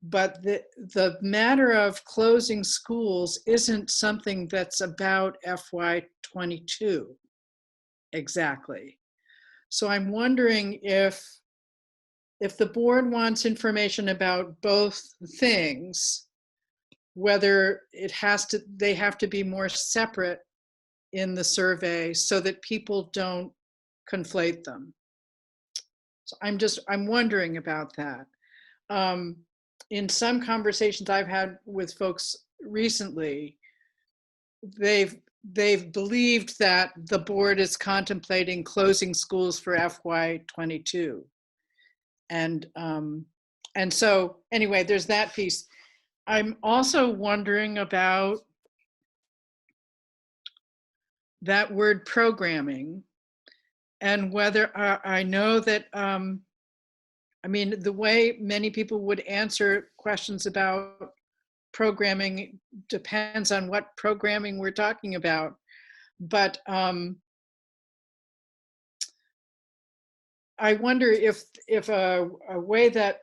But the matter of closing schools isn't something that's about FY22 exactly. So I'm wondering if the board wants information about both things, whether they have to be more separate in the survey so that people don't conflate them. So I'm wondering about that. In some conversations I've had with folks recently, they've believed that the board is contemplating closing schools for FY22. And so anyway, there's that piece. I'm also wondering about that word programming, and whether I know that, I mean, the way many people would answer questions about programming depends on what programming we're talking about. But I wonder if a way that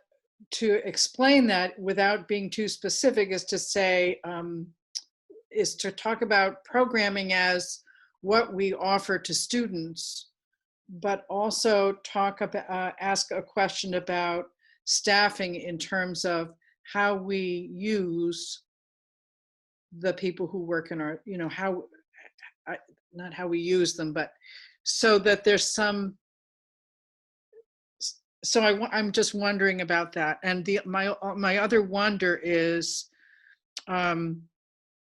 to explain that without being too specific is to say, is to talk about programming as what we offer to students, but also talk about, ask a question about staffing in terms of how we use the people who work in our, how, not how we use them, but so that there's some, so I'm just wondering about that. And my other wonder is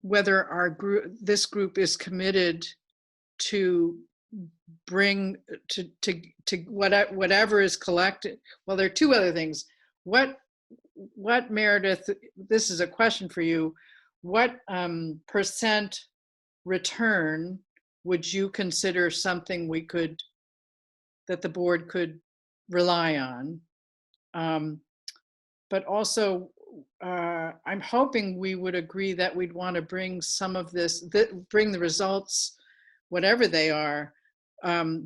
whether this group is committed to bring to whatever is collected. Well, there are two other things. What Meredith, this is a question for you. What percent return would you consider something that the board could rely on? But also, I'm hoping we would agree that we'd want to bring some of this, bring the results, whatever they are,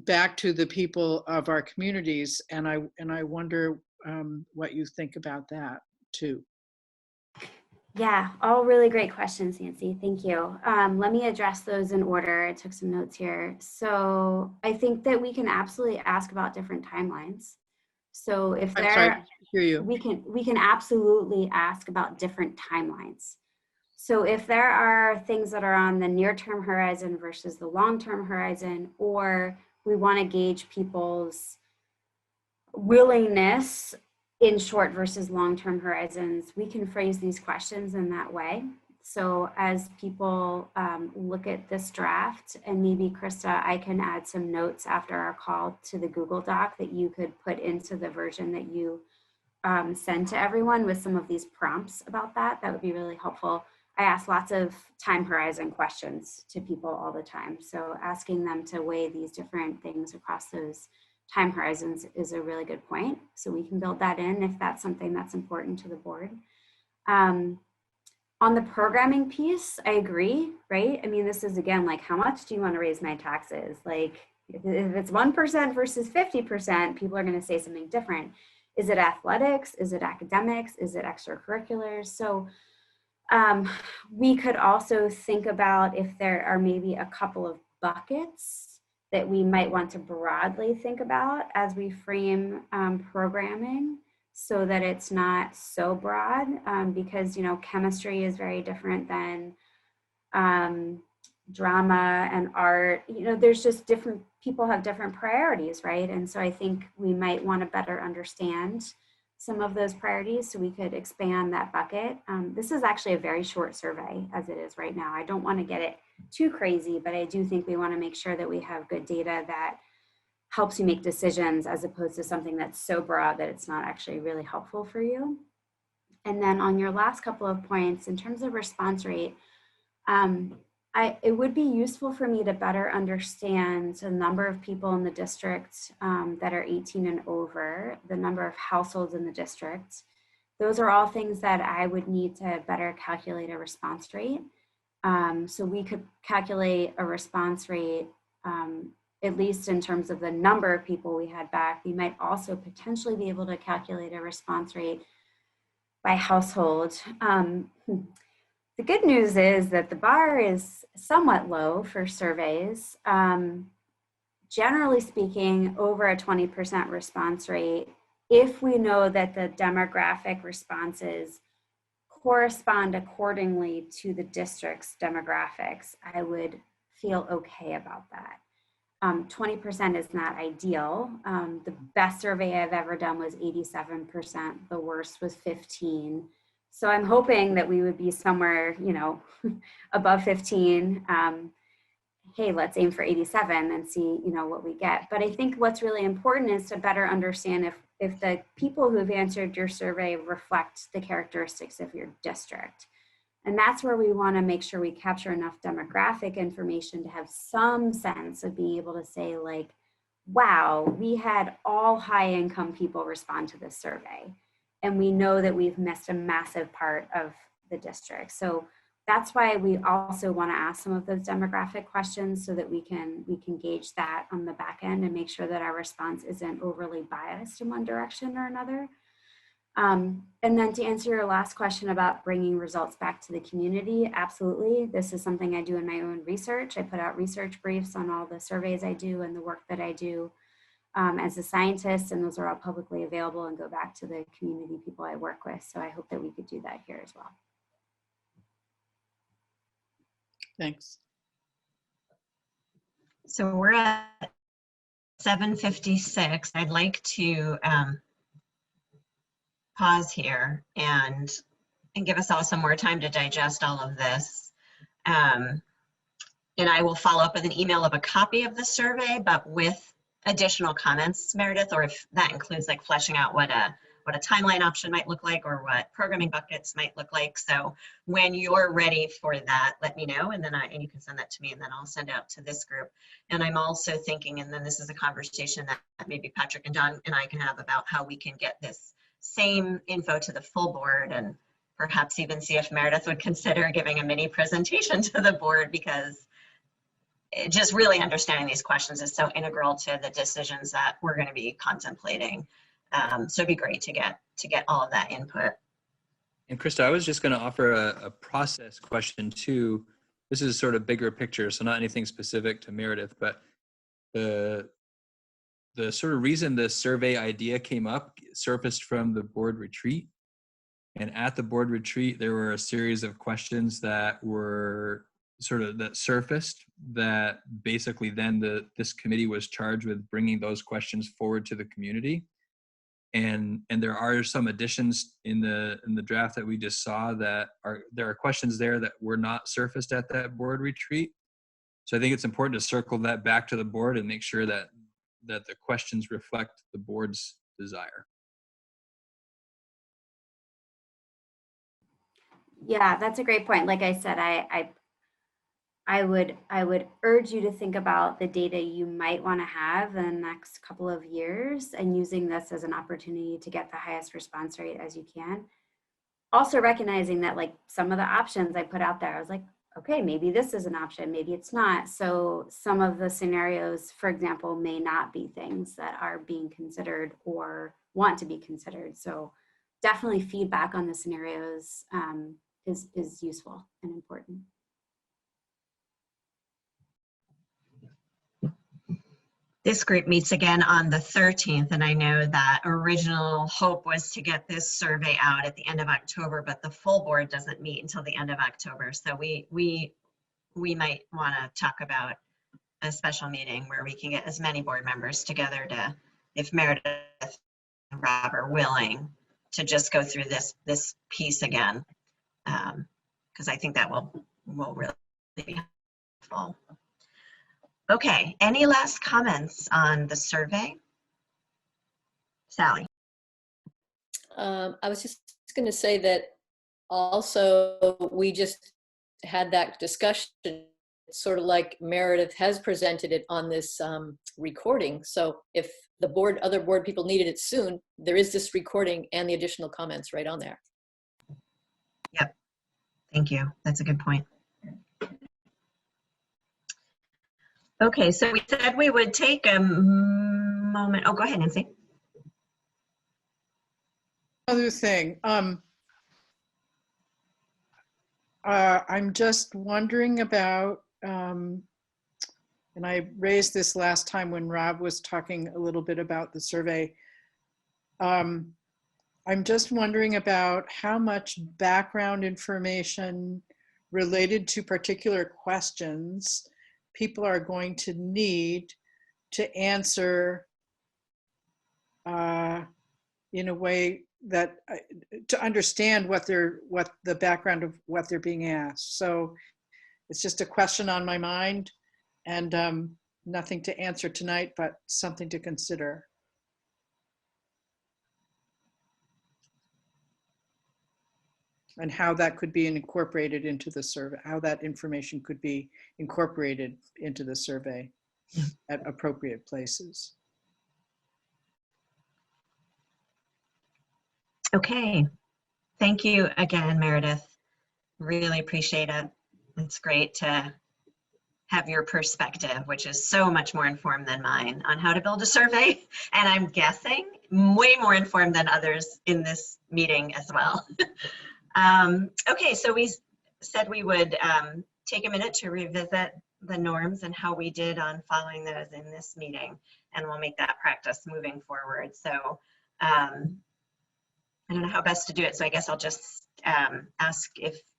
back to the people of our communities. And I wonder what you think about that too. Yeah, all really great questions, Nancy. Thank you. Let me address those in order. I took some notes here. So I think that we can absolutely ask about different timelines. So if I'm sorry, I hear you. we can absolutely ask about different timelines. So if there are things that are on the near-term horizon versus the long-term horizon, or we want to gauge people's willingness in short versus long-term horizons, we can phrase these questions in that way. So as people look at this draft, and maybe Krista, I can add some notes after our call to the Google Doc that you could put into the version that you send to everyone with some of these prompts about that. That would be really helpful. I ask lots of time horizon questions to people all the time. So asking them to weigh these different things across those time horizons is a really good point. So we can build that in if that's something that's important to the board. On the programming piece, I agree, right? I mean, this is again, like, how much do you want to raise my taxes? Like, if it's 1% versus 50%, people are going to say something different. Is it athletics? Is it academics? Is it extracurriculars? So we could also think about if there are maybe a couple of buckets that we might want to broadly think about as we frame programming, so that it's not so broad, because, you know, chemistry is very different than drama and art. You know, there's just different, people have different priorities, right? And so I think we might want to better understand some of those priorities so we could expand that bucket. This is actually a very short survey as it is right now. I don't want to get it too crazy, but I do think we want to make sure that we have good data that helps you make decisions, as opposed to something that's so broad that it's not actually really helpful for you. And then on your last couple of points, in terms of response rate, it would be useful for me to better understand the number of people in the district that are 18 and over, the number of households in the district. Those are all things that I would need to better calculate a response rate. So we could calculate a response rate, at least in terms of the number of people we had back. We might also potentially be able to calculate a response rate by household. The good news is that the bar is somewhat low for surveys. Generally speaking, over a 20% response rate, if we know that the demographic responses correspond accordingly to the district's demographics, I would feel okay about that. 20% is not ideal. The best survey I've ever done was 87%. The worst was 15%. So I'm hoping that we would be somewhere, you know, above 15. Hey, let's aim for 87 and see, you know, what we get. But I think what's really important is to better understand if the people who've answered your survey reflect the characteristics of your district. And that's where we want to make sure we capture enough demographic information to have some sense of being able to say, like, wow, we had all high income people respond to this survey. And we know that we've missed a massive part of the district. So that's why we also want to ask some of those demographic questions so that we can gauge that on the back end and make sure that our response isn't overly biased in one direction or another. And then to answer your last question about bringing results back to the community, absolutely. This is something I do in my own research. I put out research briefs on all the surveys I do and the work that I do as a scientist, and those are all publicly available and go back to the community people I work with. So I hope that we could do that here as well. Thanks. So we're at 7:56. I'd like to pause here and give us all some more time to digest all of this. And I will follow up with an email of a copy of the survey, but with additional comments, Meredith, or if that includes like fleshing out what a timeline option might look like or what programming buckets might look like. So when you're ready for that, let me know, and then and you can send that to me, and then I'll send out to this group. And I'm also thinking, and then this is a conversation that maybe Patrick and Don and I can have about how we can get this same info to the full board, and perhaps even see if Meredith would consider giving a mini presentation to the board, because just really understanding these questions is so integral to the decisions that we're going to be contemplating. So it'd be great to get all of that input. And Krista, I was just going to offer a process question too. This is sort of bigger picture, so not anything specific to Meredith, but the sort of reason the survey idea came up surfaced from the board retreat. And at the board retreat, there were a series of questions that were that surfaced that basically then this committee was charged with bringing those questions forward to the community. And there are some additions in the draft that we just saw that there are questions there that were not surfaced at that board retreat. So I think it's important to circle that back to the board and make sure that the questions reflect the board's desire. Yeah, that's a great point. Like I said, I would urge you to think about the data you might want to have in the next couple of years and using this as an opportunity to get the highest response rate as you can. Also recognizing that like some of the options I put out there, I was like, okay, maybe this is an option, maybe it's not. So some of the scenarios, for example, may not be things that are being considered or want to be considered. So definitely feedback on the scenarios is useful and important. This group meets again on the 13th, and I know that original hope was to get this survey out at the end of October, but the full board doesn't meet until the end of October. So we might want to talk about a special meeting where we can get as many board members together to, if Meredith and Rob are willing, to just go through this piece again, because I think that will really be helpful. Okay, any last comments on the survey? Sally. I was just going to say that also we just had that discussion, sort of like Meredith has presented it on this recording. So if the other board people needed it soon, there is this recording and the additional comments right on there. Yep, thank you. That's a good point. Okay, so we said we would take a moment. Oh, go ahead, Nancy. Other thing, I'm just wondering about, and I raised this last time when Rob was talking a little bit about the survey. I'm just wondering about how much background information related to particular questions people are going to need to answer in a way that to understand what the background of what they're being asked. So it's just a question on my mind, and nothing to answer tonight, but something to consider. And how that could be incorporated into the survey, how that information could be incorporated into the survey at appropriate places. Okay, thank you again, Meredith. Really appreciate it. It's great to have your perspective, which is so much more informed than mine on how to build a survey. And I'm guessing way more informed than others in this meeting as well. Okay, so we said we would take a minute to revisit the norms and how we did on following those in this meeting, and we'll make that practice moving forward. So I don't know how best to do it, so I guess I'll just ask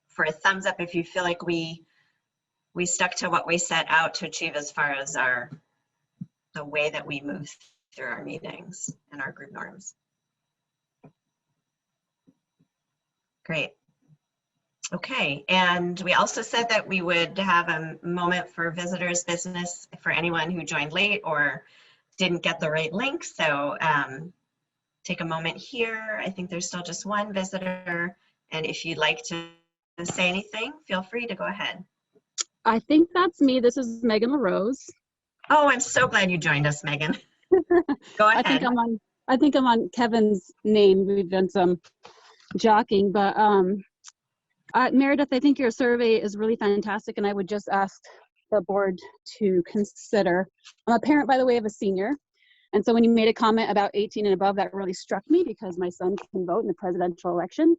for a thumbs up if you feel like we stuck to what we set out to achieve as far as the way that we move through our meetings and our group norms. Great. Okay, and we also said that we would have a moment for visitors business for anyone who joined late or didn't get the right link. So take a moment here. I think there's still just one visitor. And if you'd like to say anything, feel free to go ahead. I think that's me. This is Megan LaRose. Oh, I'm so glad you joined us, Megan. Go ahead. I think I'm on Kevin's name. We've done some jockeying, but Meredith, I think your survey is really fantastic, and I would just ask the board to consider. I'm a parent, by the way, of a senior, and so when you made a comment about 18 and above, that really struck me because my son can vote in the presidential election,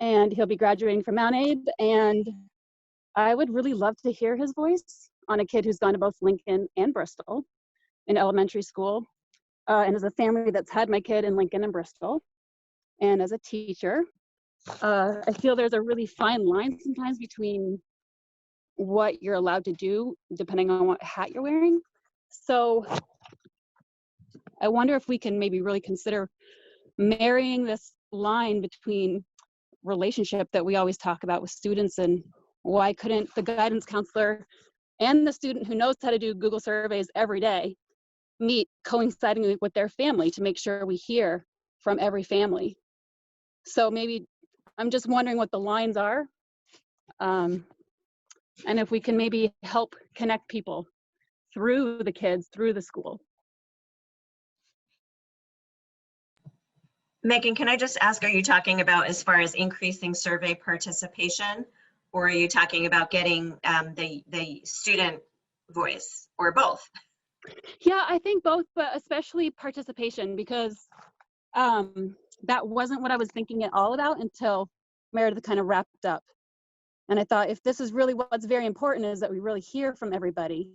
and he'll be graduating from Mount Aid, and I would really love to hear his voice on a kid who's gone to both Lincoln and Bristol in elementary school, and as a family that's had my kid in Lincoln and Bristol, and as a teacher, I feel there's a really fine line sometimes between what you're allowed to do depending on what hat you're wearing. So I wonder if we can maybe really consider marrying this line between relationship that we always talk about with students, and why couldn't the guidance counselor and the student who knows how to do Google surveys every day meet coinciding with their family to make sure we hear from every family. So maybe I'm just wondering what the lines are, and if we can maybe help connect people through the kids, through the school. Megan, can I just ask, are you talking about as far as increasing survey participation, or are you talking about getting the student voice, or both? Yeah, I think both, but especially participation, because that wasn't what I was thinking at all about until Meredith kind of wrapped up. And I thought, if this is really what's very important, is that we really hear from everybody.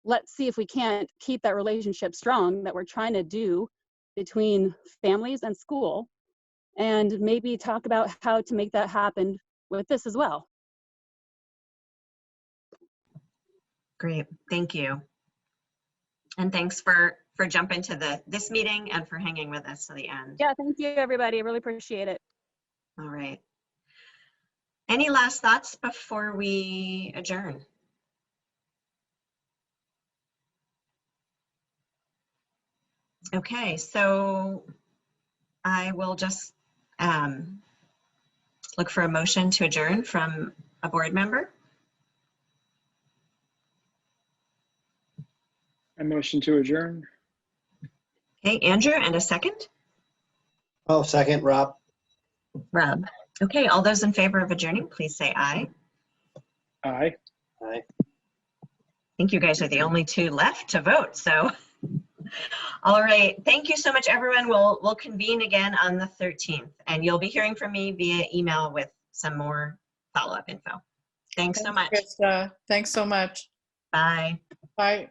Let's see if we can't keep that relationship strong that we're trying to do between families and school, and maybe talk about how to make that happen with this as well. Great, thank you. And thanks for jumping to this meeting and for hanging with us to the end. Yeah, thank you, everybody. I really appreciate it. All right. Any last thoughts before we adjourn? Okay, so I will just look for a motion to adjourn from a board member. A motion to adjourn. Okay, Andrew, and a second? Oh, second, Rob. Rob. Okay, all those in favor of adjourning, please say aye. Aye. Aye. I think you guys are the only two left to vote, so. All right, thank you so much, everyone. We'll convene again on the 13th, and you'll be hearing from me via email with some more follow-up info. Thanks so much. Krista. Thanks so much. Bye. Bye.